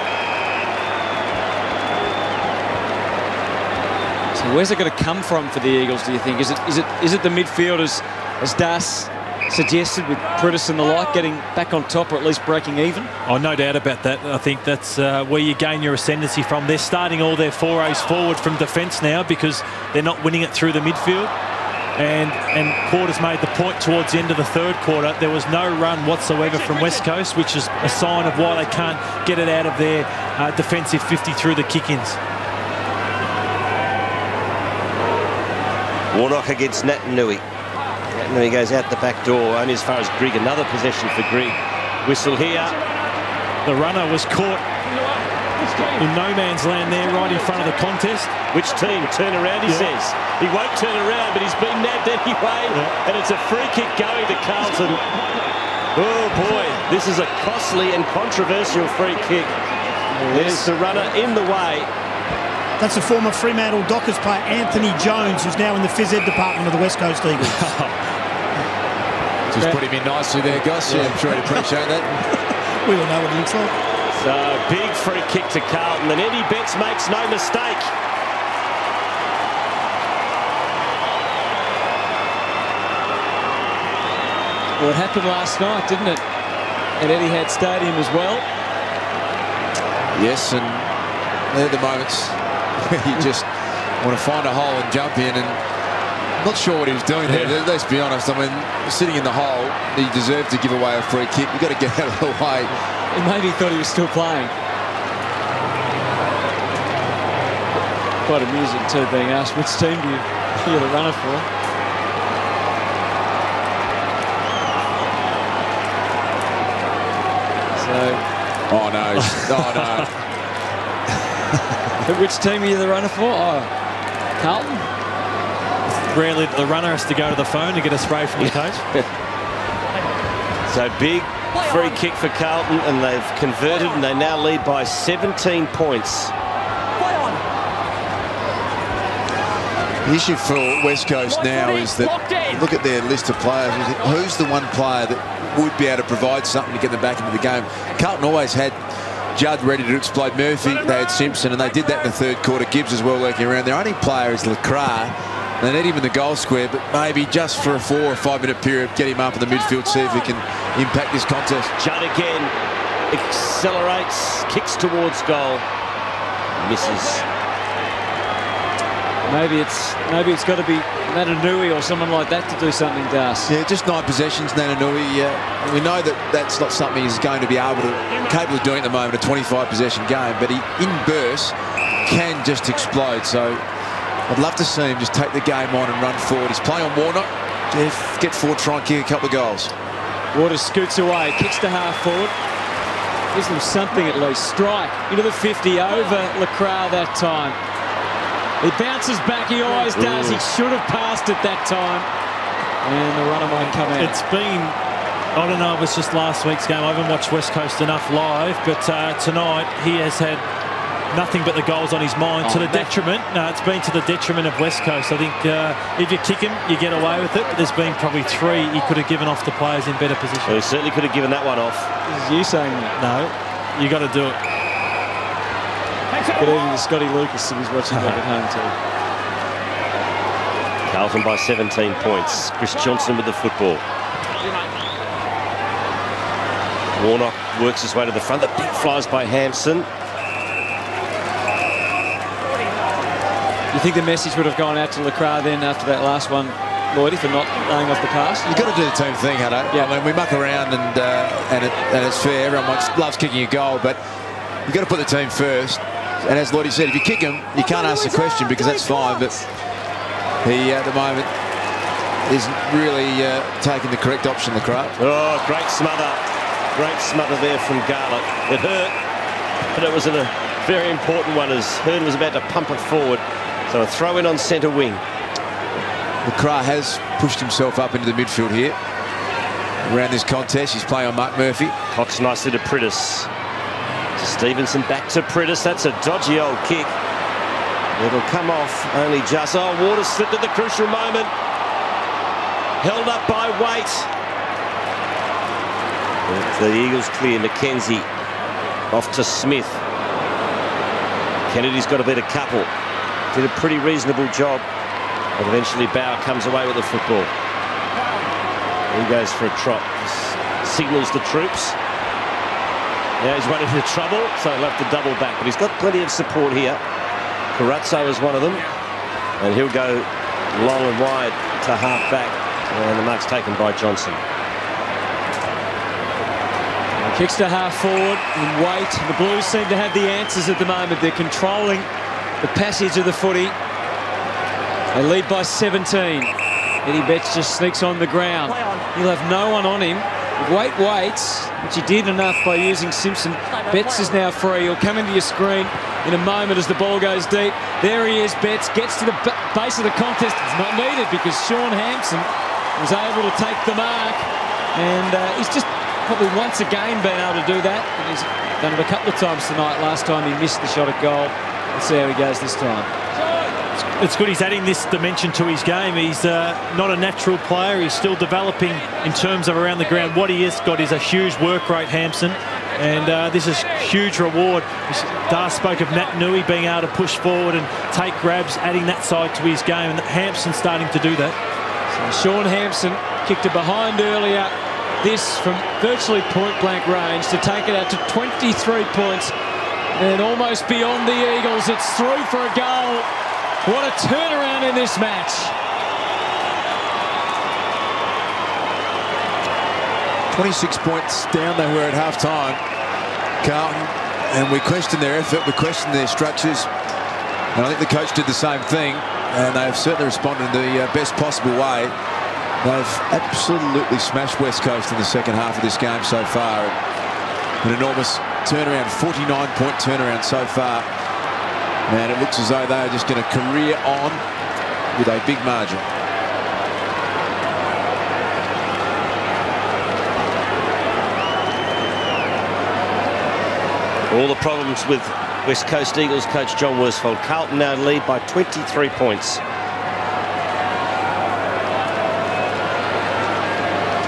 So where's it going to come from for the Eagles, do you think? Is it the midfield as Das suggested, with Priddis and the like getting back on top, or at least breaking even? Oh, no doubt about that. I think that's where you gain your ascendancy from. They're starting all their forays forward from defence now because they're not winning it through the midfield. And Porter's made the point towards the end of the third quarter. There was no run whatsoever from West Coast, which is a sign of why they can't get it out of their defensive 50 through the kick-ins. Warnock against Natanui. Natanui goes out the back door, only as far as Grigg. Another possession for Grigg. Whistle here. The runner was caught in no man's land there, right in front of the contest. Which team? Turn around, he says. He won't turn around, but he's been nabbed anyway. And it's a free kick going to Carlton. Oh, boy. This is a costly and controversial free kick. There's the runner in the way. That's a former Fremantle Dockers player, Anthony Jones, who's now in the phys ed department of the West Coast Eagles. Just put him in nicely there, Goss. Yeah, I'm sure he'd appreciate that. We all know what it looks like. So, big free kick to Carlton, and Eddie Betts makes no mistake. Well, it happened last night, didn't it? At Etihad Stadium as well. Yes, and they're the moments where you just want to find a hole and jump in, and I'm not sure what he was doing there. Let's be honest. I mean, sitting in the hole, he deserved to give away a free kick. You've got to get out of the way. He maybe thought he was still playing. Quite amusing too, being asked which team do you're the runner for. So. Oh no! Oh no! But which team are you the runner for? Oh, Carlton. Rarely the runner has to go to the phone to get a spray from the coach. So big free kick for Carlton, and they've converted, and they now lead by 17 points. The issue for West Coast now is that, look at their list of players. Who's the one player that would be able to provide something to get them back into the game? Carlton always had Judd ready to explode Murphy. They had Simpson, and they did that in the third quarter. Gibbs as well working around. Their only player is Lacroix. They need him in the goal square, but maybe just for a 4 or 5 minute period, get him up in the midfield, see if he can impact this contest. Judd again accelerates, kicks towards goal, misses. Maybe it's got to be Natanui or someone like that to do something, Das. Yeah, just 9 possessions, Natanui. We know that that's not something he's going to be capable of doing at the moment, a 25 possession game, but he, in bursts, can just explode. So I'd love to see him just take the game on and run forward. He's playing on Warnock. Get forward, try and kick a couple of goals. Waters scoots away, kicks to half forward. Gives them something at least. Strike into the 50 over Lacroix that time. He bounces back, he always does. He should have passed it that time. And the runner might come out. It's been, I don't know if it's just last week's game. I haven't watched West Coast enough live, but tonight he has had nothing but the goals on his mind. To the detriment, it's been to the detriment of West Coast. I think if you kick him, you get away with it. But there's been probably 3 he could have given off to players in better position. Well, he certainly could have given that one off. This is you saying that? No, you got to do it. Good evening to Scotty Lucas, who's watching back at home too. Carlton by 17 points. Chris Johnson with the football. Warnock works his way to the front. The big flies by Hampson. You think the message would have gone out to Lacroix then after that last one, Lloydie, for not laying off the pass? You've got to do the team thing, Hutto. Yeah. I mean, we muck around and it's fair. Everyone loves kicking a goal, but you've got to put the team first. And as Lloydie said, if you kick him, you can't ask the question because that's fine. But he, at the moment, isn't really taking the correct option, Lacroix. Oh, great smother. Great smother there from Garlett. It hurt, but it was a very important one as Hearn was about to pump it forward. So a throw in on centre wing. Lacroix has pushed himself up into the midfield here. Around this contest, he's playing on Mark Murphy. Cox nicely to Priddis. To Stevenson, back to Priddis. That's a dodgy old kick. It'll come off only just. Oh, Waters slipped at the crucial moment. Held up by Waite. But the Eagles clear. McKenzie off to Smith. Kennedy's got a better couple. did a pretty reasonable job. But eventually Bauer comes away with the football. He goes for a trot. Signals the troops. Now he's running into trouble, so he'll have to double back. But he's got plenty of support here. Carazzo is one of them. And he'll go long and wide to half back. And the mark's taken by Johnson. Kicks to half forward in weight. The Blues seem to have the answers at the moment. They're controlling the passage of the footy. They lead by 17. Eddie Betts just sneaks on the ground. He'll have no one on him. Wait waits, which he did enough by using Simpson. Betts is now free. He'll come into your screen in a moment as the ball goes deep. There he is. Betts gets to the base of the contest. It's not needed because Sean Hampson was able to take the mark. And he's just probably once again been able to do that. And he's done it a couple of times tonight. Last time he missed the shot at goal. Let's see how he goes this time. It's good he's adding this dimension to his game. He's not a natural player. He's still developing in terms of around the ground. What he has got is a huge work rate, Hampson. And this is huge reward. Dar spoke of Nat Nui being able to push forward and take grabs, adding that side to his game. And Hampson's starting to do that. So Sean Hampson kicked it behind earlier. This from virtually point-blank range to take it out to 23 points. And almost beyond the Eagles. It's through for a goal. What a turnaround in this match. 26 points down they were at half-time, Carlton, and we questioned their effort, we questioned their structures, and I think the coach did the same thing, and they've certainly responded in the best possible way. They've absolutely smashed West Coast in the second half of this game so far. An enormous turnaround, 49-point turnaround so far. And it looks as though they're just going to career on with a big margin. All the problems with West Coast Eagles coach John Worsfold. Carlton now lead by 23 points.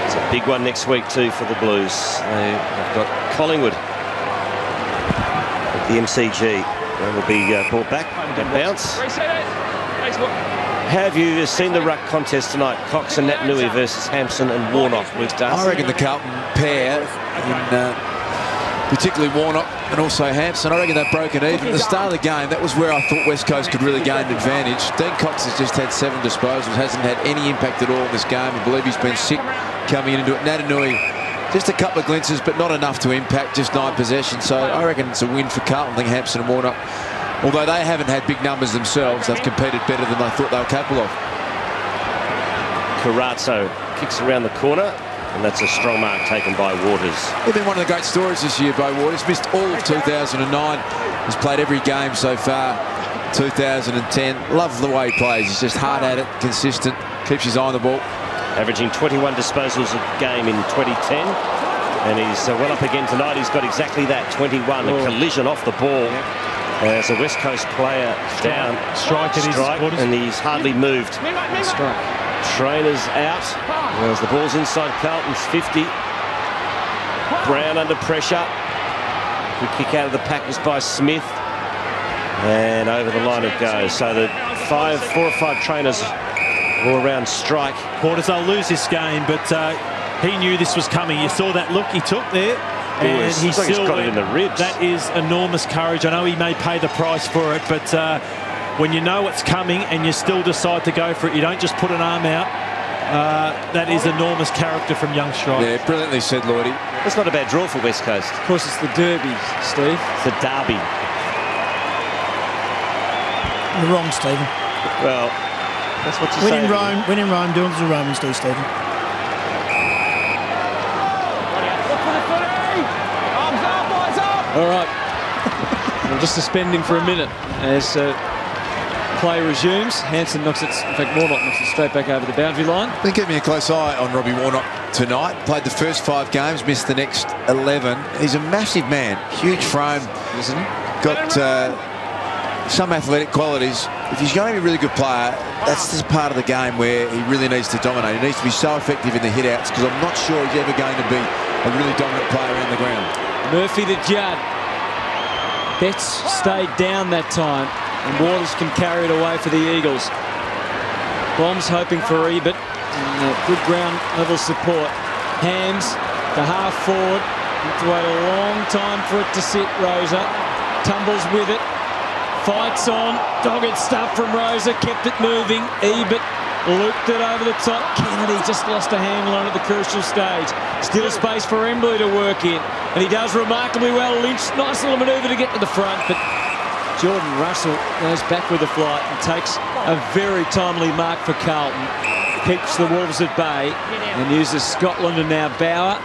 It's a big one next week too for the Blues. They've got Collingwood at the MCG. And will be brought back and bounce. Have you seen the ruck contest tonight? Cox and Nat Nui versus Hampson and Warnock with Darcy? I reckon the Carlton pair, particularly Warnock and also Hampson, I reckon they've broken even. At the start of the game, that was where I thought West Coast could really gain an advantage. Dean Cox has just had 7 disposals, hasn't had any impact at all in this game. I believe he's been sick coming into it. Nat Nui, just a couple of glimpses, but not enough to impact, just 9 possessions. So I reckon it's a win for Carlton. I think Hampson and Warnock, although they haven't had big numbers themselves, they've competed better than they thought they were capable of. Carazzo kicks around the corner, and that's a strong mark taken by Waters. He's been one of the great stories this year, Beau Waters. Missed all of 2009. He's played every game so far. 2010. Love the way he plays. He's just hard at it, consistent, keeps his eye on the ball. Averaging 21 disposals a game in 2010. And he's well up again tonight. He's got exactly that, 21. A collision off the ball. As a West Coast player down. Strike, and he's hardly moved. Trainer's out. As the ball's inside Carlton's 50. Brown under pressure. Good kick out of the pack was by Smith. And over the line it goes. So the 4 or 5 trainers all around strike. Quarters, they'll lose this game, but he knew this was coming. You saw that look he took there. And he still got it in the ribs. That is enormous courage. I know he may pay the price for it, but when you know it's coming and you still decide to go for it, you don't just put an arm out. That is enormous character from young Strike. Yeah, brilliantly said, Lloydie. That's not a bad draw for West Coast. Of course, it's the Derby, Steve. It's the Derby. You're wrong, Stephen. Well, that's what you say. When in Rome, do as the Romans do, Stephen. All right. We'll just suspend him for a minute as play resumes. Hampson knocks it, in fact, Warnock knocks it straight back over the boundary line. Been keeping a close eye on Robbie Warnock tonight. Played the first 5 games, missed the next 11. He's a massive man, huge frame, isn't he? Got some athletic qualities. If he's going to be a really good player, that's just part of the game where he really needs to dominate. He needs to be so effective in the hit-outs because I'm not sure he's ever going to be a really dominant player around the ground. Murphy to Judd. Betts stayed down that time. and Waters can carry it away for the Eagles. Bombs hoping for Ebert, and good ground level support. Hams to half forward. Have to wait a long time for it to sit. Rosa tumbles with it. Fights on. Dogged stuff from Rosa. Kept it moving. Ebert looped it over the top. Kennedy just lost a handle on at the crucial stage. Still space for Embley to work in. And he does remarkably well. Lynch, nice little manoeuvre to get to the front. But Jordan Russell goes back with the flight and takes a very timely mark for Carlton. Keeps the Wolves at bay and uses Scotland and now Bauer.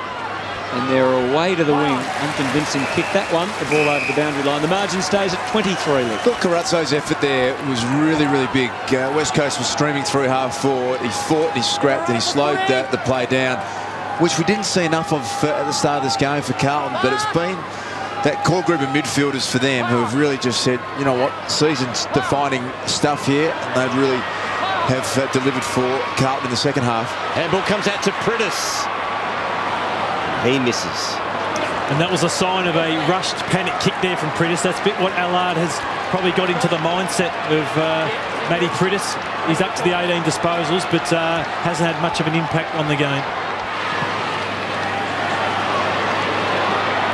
And they're away to the wing. Unconvincing kick. That one, the ball over the boundary line. The margin stays at 23. I thought Carazzo's effort there was really, really big. West Coast was streaming through half forward. He fought, he scrapped, and he slowed the play down, which we didn't see enough of at the start of this game for Carlton. But it's been that core group of midfielders for them who have really just said, you know what, season-defining stuff here, and they really have delivered for Carlton in the second half. Handball comes out to Priddis. He misses. And that was a sign of a rushed panic kick there from Priddis. That's a bit what Allard has probably got into the mindset of Matty Priddis. He's up to the 18 disposals, but hasn't had much of an impact on the game.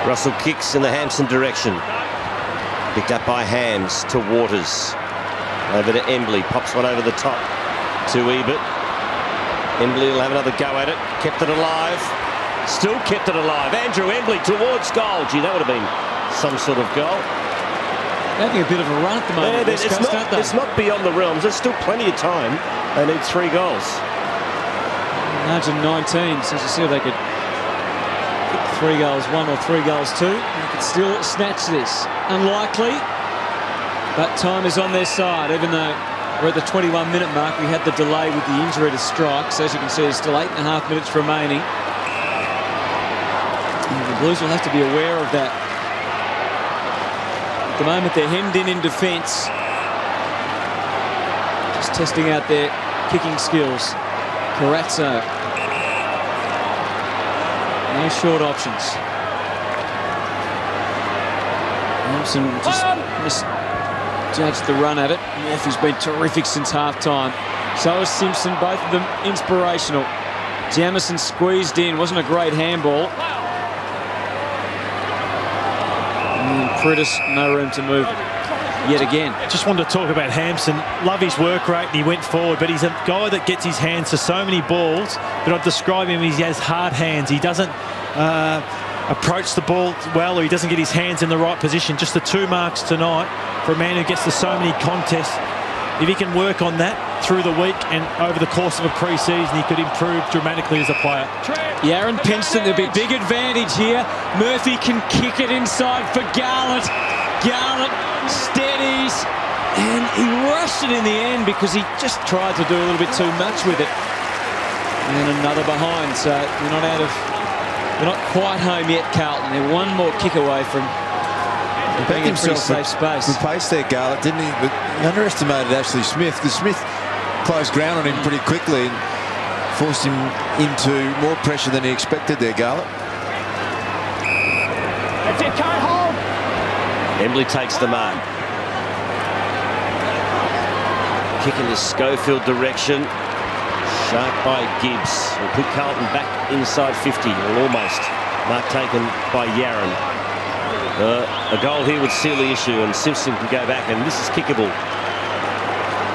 Russell kicks in the Hampson direction. Picked up by Hams to Waters. Over to Embley. Pops one over the top to Ebert. Embley will have another go at it. Kept it alive. Still kept it alive. Andrew Embley towards goal. Gee, that would have been some sort of goal. Having a bit of a run at the moment. Yeah, it's not beyond the realms. There's still plenty of time. They need 3 goals. Margin 19. So as you see, they could kick 3 goals 1 or 3 goals 2. They could still snatch this. Unlikely, but time is on their side. Even though we're at the 21-minute mark, we had the delay with the injury to Strike. So as you can see, there's still 8.5 minutes remaining. The Blues will have to be aware of that. At the moment, they're hemmed in defence. Just testing out their kicking skills. Carazzo. No short options. Hampson just misjudged the run at it. Murphy's been terrific since half-time. So is Simpson, both of them inspirational. Jamison squeezed in, wasn't a great handball. Priddis, no room to move yet again. Just wanted to talk about Hampson. Love his work rate and he went forward, but he's a guy that gets his hands to so many balls, but I'd describe him as he has hard hands. He doesn't approach the ball well, or he doesn't get his hands in the right position. Just the 2 marks tonight for a man who gets to so many contests. If he can work on that through the week and over the course of a pre-season, he could improve dramatically as a player. Aaron Pinston, there'll be big advantage here. Murphy can kick it inside for Garlett. Garlett steadies, and he rushed it in the end because he just tried to do a little bit too much with it. And another behind, so they're not quite home yet, Carlton. They're one more kick away from being in pretty safe space. The pace there, Garlett, didn't he? But he underestimated Ashley Smith, because Smith closed ground on him pretty quickly and forced him into more pressure than he expected there, Garlett. That's it, can't hold. Embley takes the mark. Kick in the Schofield direction. Sharp by Gibbs. Will put Carlton back inside 50, or almost. Mark taken by Yaron. A goal here would seal the issue, and Simpson can go back, and this is kickable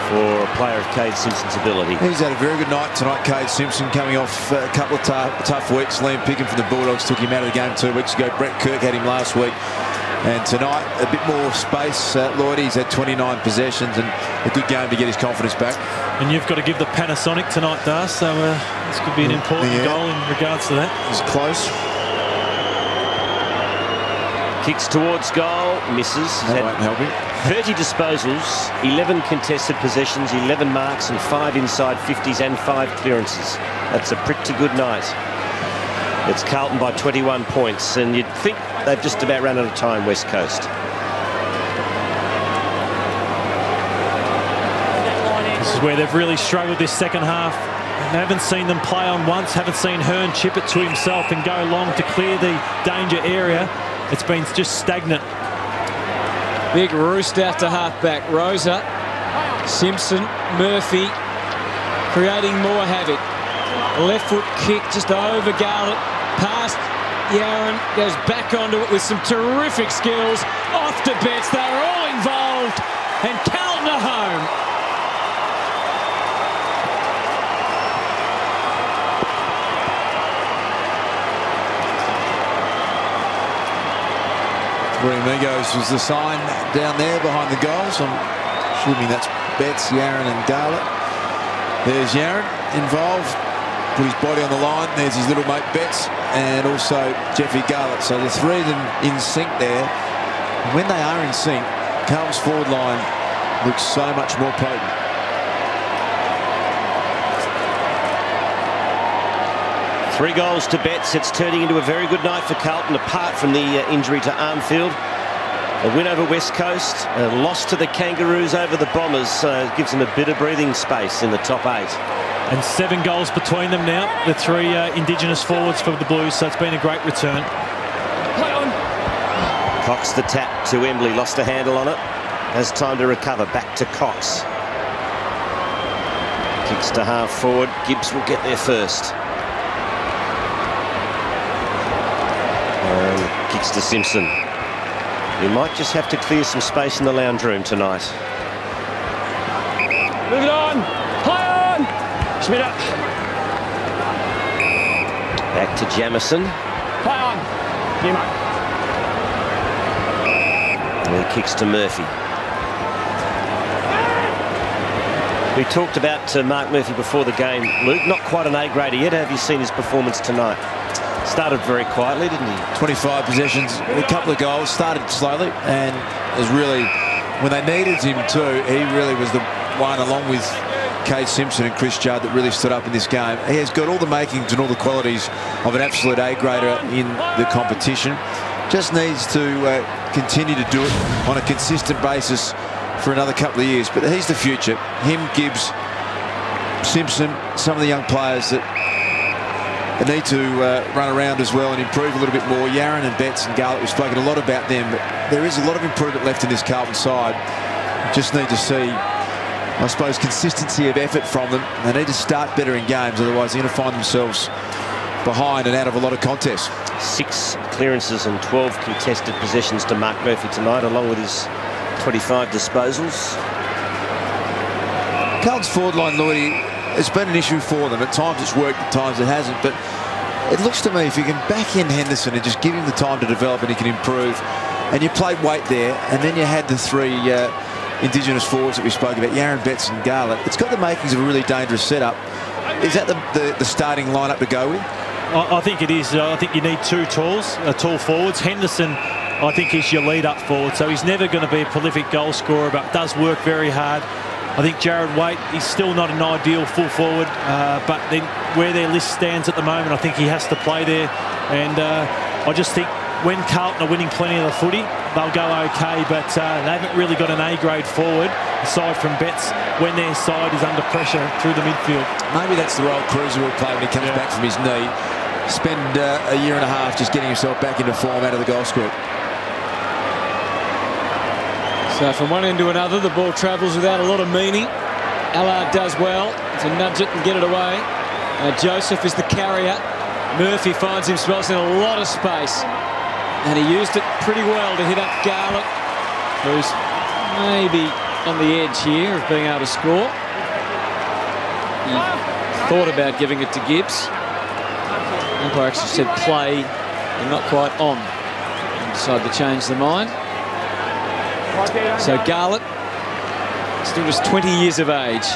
for a player of Cade Simpson's ability. He's had a very good night tonight, Cade Simpson, coming off a couple of tough weeks. Liam Picken from the Bulldogs took him out of the game 2 weeks ago. Brett Kirk had him last week. And tonight, a bit more space. Lloyd, he's had 29 possessions and a good game to get his confidence back. And you've got to give the Panasonic tonight, Dar, so this could be an important goal in regards to that. It's close. Kicks towards goal, misses. That won't help him. 30 disposals, 11 contested possessions, 11 marks and 5 inside 50s and 5 clearances. That's a pretty good night. It's Carlton by 21 points, and you'd think they've just about run out of time, West Coast. This is where they've really struggled this second half. I haven't seen them play on once, haven't seen Hearn chip it to himself and go long to clear the danger area. It's been just stagnant. Big roost out to half-back. Rosa, Simpson, Murphy, creating more havoc. Left foot kick just over Garlett, past Yaron, goes back onto it with some terrific skills. Off to Betts, they're all involved, and Carlton are home. Amigos was the sign down there behind the goals. I'm assuming that's Betts, Yaron and Garlett. There's Yaron involved, put his body on the line. There's his little mate Betts and also Jeffrey Garlett. So the three of them in sync there. And when they are in sync, Carlton's forward line looks so much more potent. Three goals to Betts. It's turning into a very good night for Carlton, apart from the injury to Armfield. A win over West Coast, a loss to the Kangaroos over the Bombers, gives them a bit of breathing space in the top 8. And 7 goals between them now, the 3 Indigenous forwards for the Blues, so it's been a great return. Play on. Cox the tap to Embley, lost a handle on it. Has time to recover, back to Cox. Kicks to half forward, Gibbs will get there first. And kicks to Simpson. He might just have to clear some space in the lounge room tonight. Move it on. Play on. Schmidt up. Back to Jamison. Play on. Nemo. And he kicks to Murphy. We talked about Mark Murphy before the game. Luke, not quite an A-grader yet. Have you seen his performance tonight? Started very quietly, didn't he? 25 possessions, a couple of goals, started slowly, and was really, when they needed him to, he really was the one, along with Cade Simpson and Chris Judd, that really stood up in this game. He has got all the makings and all the qualities of an absolute A-grader in the competition. Just needs to continue to do it on a consistent basis for another couple of years. But he's the future. Him, Gibbs, Simpson, some of the young players that need to run around as well and improve a little bit more. Yaron and Betts and Garlett, we've spoken a lot about them, but there is a lot of improvement left in this Carlton side. Just need to see, I suppose, consistency of effort from them. They need to start better in games, otherwise they're going to find themselves behind and out of a lot of contests. 6 clearances and 12 contested possessions to Mark Murphy tonight, along with his 25 disposals. Carlton's forward line, Lloydie, it's been an issue for them. At times it's worked, at times it hasn't. But it looks to me, if you can back in Henderson and just give him the time to develop and he can improve, and you played weight there, and then you had the 3 Indigenous forwards that we spoke about, Yaron, Betts and Garlett, it's got the makings of a really dangerous setup. Is that the starting lineup to go with? I think it is. I think you need 2 tall forwards. Henderson, I think, is your lead-up forward, so he's never going to be a prolific goal scorer, but does work very hard. I think Jared Waite is still not an ideal full forward, but then where their list stands at the moment, I think he has to play there. And I just think when Carlton are winning plenty of the footy, they'll go okay, but they haven't really got an A-grade forward, aside from Betts, when their side is under pressure through the midfield. Maybe that's the role Cruiser will play when he comes back from his knee. Spend a year and a half just getting himself back into form out of the goal script. So from one end to another, the ball travels without a lot of meaning. Allard does well to nudge it and get it away. Joseph is the carrier. Murphy finds himself in a lot of space, and he used it pretty well to hit up Garlett, who's maybe on the edge here of being able to score. He thought about giving it to Gibbs. Umpire actually said play and not quite on, and decided to change the mind. So Garlett, still just 20 years of age.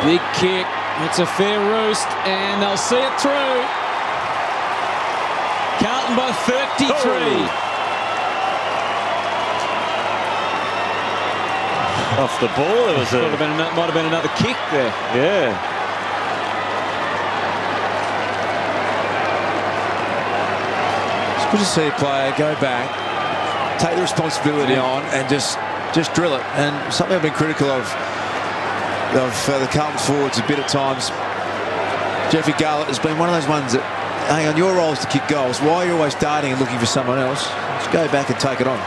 Big kick, it's a fair roost, and they'll see it through. Carlton by 33. Off the ball, there was might have been another kick there. Yeah. It's good to see a player go back, take the responsibility on, and just drill it. And something I've been critical of the Carlton forwards a bit at times. Jeffrey Garlett has been one of those ones that, hang on, your role is to kick goals. Why are you always darting and looking for someone else? Just go back and take it on.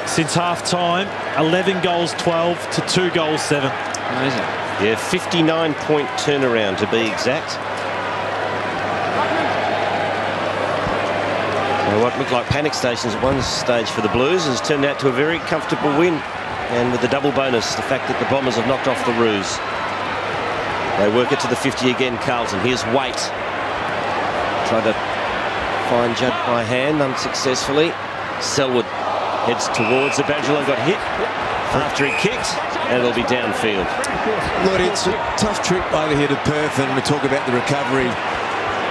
Since half-time, 11 goals 12 to 2 goals 7. Amazing. Yeah, 59-point turnaround to be exact. Now, what looked like panic stations at one stage for the Blues has turned out to a very comfortable win. And with the double bonus, the fact that the Bombers have knocked off the Roos. They work it to the 50 again, Carlton. Here's Waite. Tried to find Judd by hand unsuccessfully. Selwood heads towards the Badger and got hit after he kicked, and it'll be downfield. Look, it's a tough trip over here to Perth, and we talk about the recovery.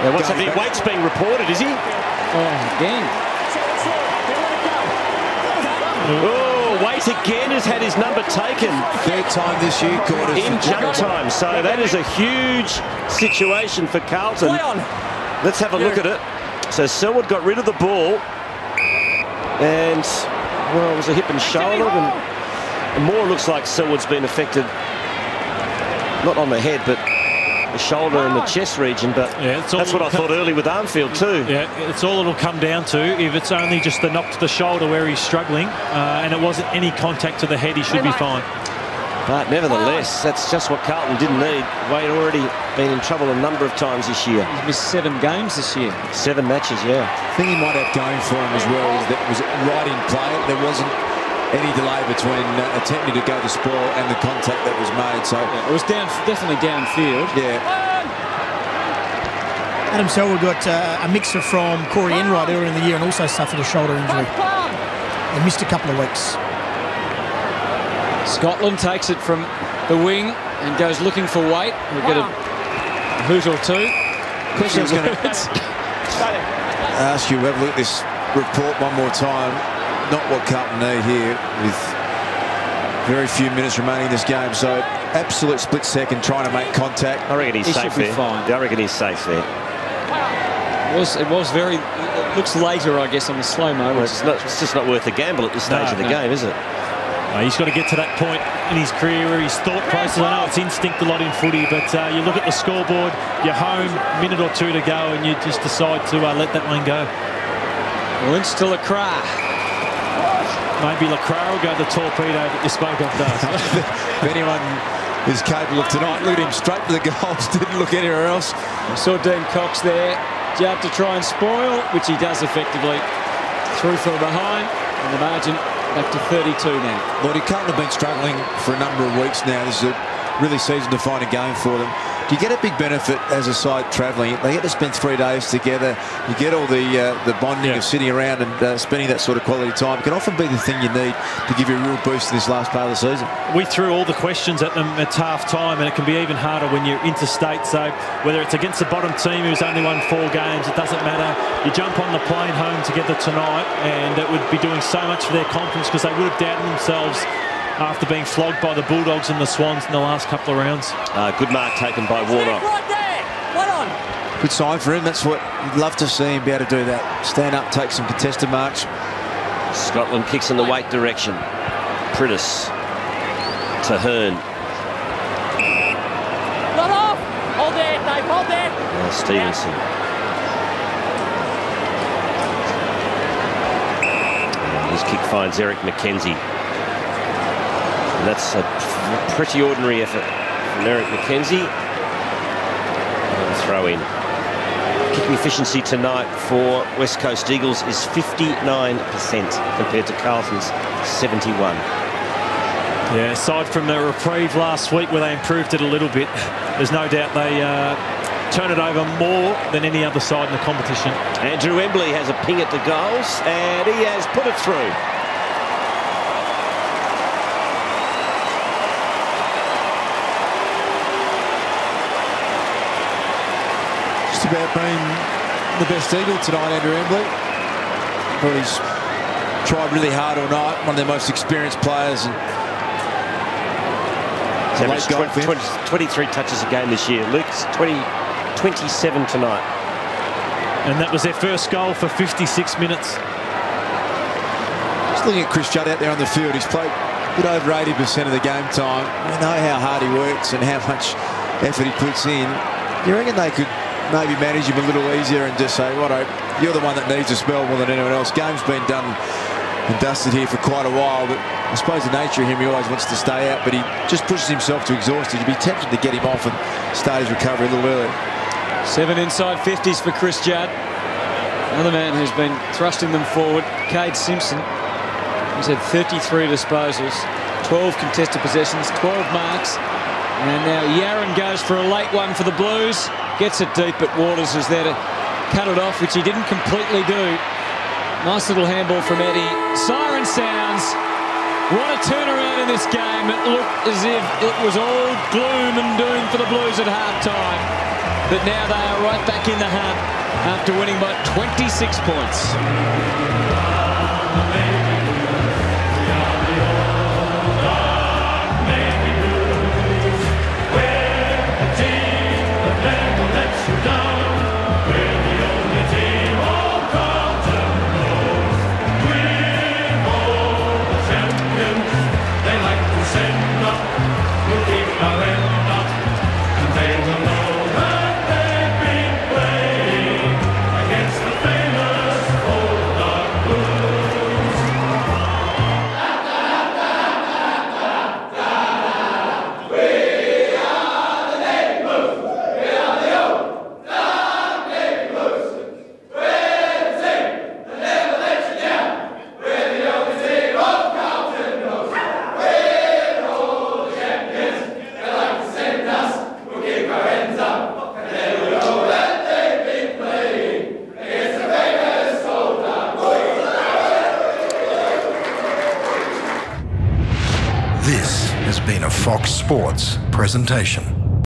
Now, what's happening? Waite's being reported, is he? Oh, again. Oh, Waite again has had his number taken. Third time this year, quarters. In jump time, so that is a huge situation for Carlton. Let's have a look at it. So Selwood got rid of the ball, and well, it was a hip and shoulder, and more looks like Selwood's been affected, not on the head, but the shoulder and the chest region. But yeah, that's what I thought early with Armfield too. Yeah, it's all it'll come down to. If it's only just the knock to the shoulder where he's struggling, and it wasn't any contact to the head, he should be fine. But nevertheless, that's just what Carlton didn't need. Waite already been in trouble a number of times this year. He's missed 7 games this year. 7 matches, yeah. The thing he might have going for him as well is that it was right in play. There wasn't any delay between attempting to go to spoil and the contact that was made. So yeah, it was definitely downfield. Yeah. Adam Selwood got a mixer from Corey Enright earlier in the year and also suffered a shoulder injury. He missed a couple of weeks. Scotland takes it from the wing and goes looking for Waite. We'll get a hoot or two. Question I was going to ask you, have a look at this report one more time. Not what Carlton need here with very few minutes remaining in this game. So absolute split second trying to make contact. I reckon he's safe there. I reckon he's safe there. It was very, it looks later, I guess, on the slow-mo. Well, it's just not worth the gamble at this stage of the game, is it? He's got to get to that point in his career where his thought process, I know it's instinct a lot in footy, but you look at the scoreboard, you're home, minute or two to go, and you just decide to let that one go. Lynch to Lacroix. Maybe Lacroix will go the torpedo that you spoke of, does. If anyone is capable of tonight, look at him straight for the goals, didn't look anywhere else. I saw Dean Cox there, Judd to try and spoil, which he does effectively. Through from behind, and the margin back to 32 now. Lord, he can't have been struggling for a number of weeks now. This is a really season-defining game for them. You get a big benefit as a side travelling. They get to spend 3 days together. You get all the bonding of sitting around and spending that sort of quality time. It can often be the thing you need to give you a real boost in this last part of the season. We threw all the questions at them at half-time, and it can be even harder when you're interstate. So whether it's against the bottom team who's only won 4 games, it doesn't matter. You jump on the plane home together tonight, and it would be doing so much for their confidence because they would have doubted themselves after being flogged by the Bulldogs and the Swans in the last couple of rounds. Good mark taken by Warnock. Good sign for him. That's what you'd love to see him be able to do that. Stand up, take some contested marks. Scotland kicks in the Waite direction. Priddis to Hearn. Not off! Hold it, Dave, hold it! Stevenson. His kick finds Eric McKenzie. And that's a pretty ordinary effort from Eric McKenzie. And a throw in. Kicking efficiency tonight for West Coast Eagles is 59% compared to Carlton's 71. Yeah, aside from the reprieve last week where they improved it a little bit, there's no doubt they turn it over more than any other side in the competition. Andrew Embley has a ping at the goals, and he has put it through. Just about being the best Eagle tonight, Andrew Embley. But he's tried really hard all night, one of their most experienced players. And He's averaged 23 touches a game this year. Luke's 27 tonight. And that was their first goal for 56 minutes. Just looking at Chris Judd out there on the field, he's played a bit over 80% of the game time. We know how hard he works and how much effort he puts in. You reckon they could maybe manage him a little easier and just say, "Righto, you're the one that needs a spell more than anyone else." Game's been done and dusted here for quite a while, but I suppose the nature of him, he always wants to stay out, but he just pushes himself to exhaustion. You'd be tempted to get him off and start his recovery a little earlier. 7 inside 50s for Chris Judd. Another man who's been thrusting them forward, Cade Simpson. He's had 33 disposals, 12 contested possessions, 12 marks. And now Yaron goes for a late one for the Blues. Gets it deep, but Waters is there to cut it off, which he didn't completely do. Nice little handball from Eddie. Siren sounds. What a turnaround in this game. It looked as if it was all gloom and doom for the Blues at half-time. But now they are right back in the hunt after winning by 26 points. This has been a Fox Sports presentation.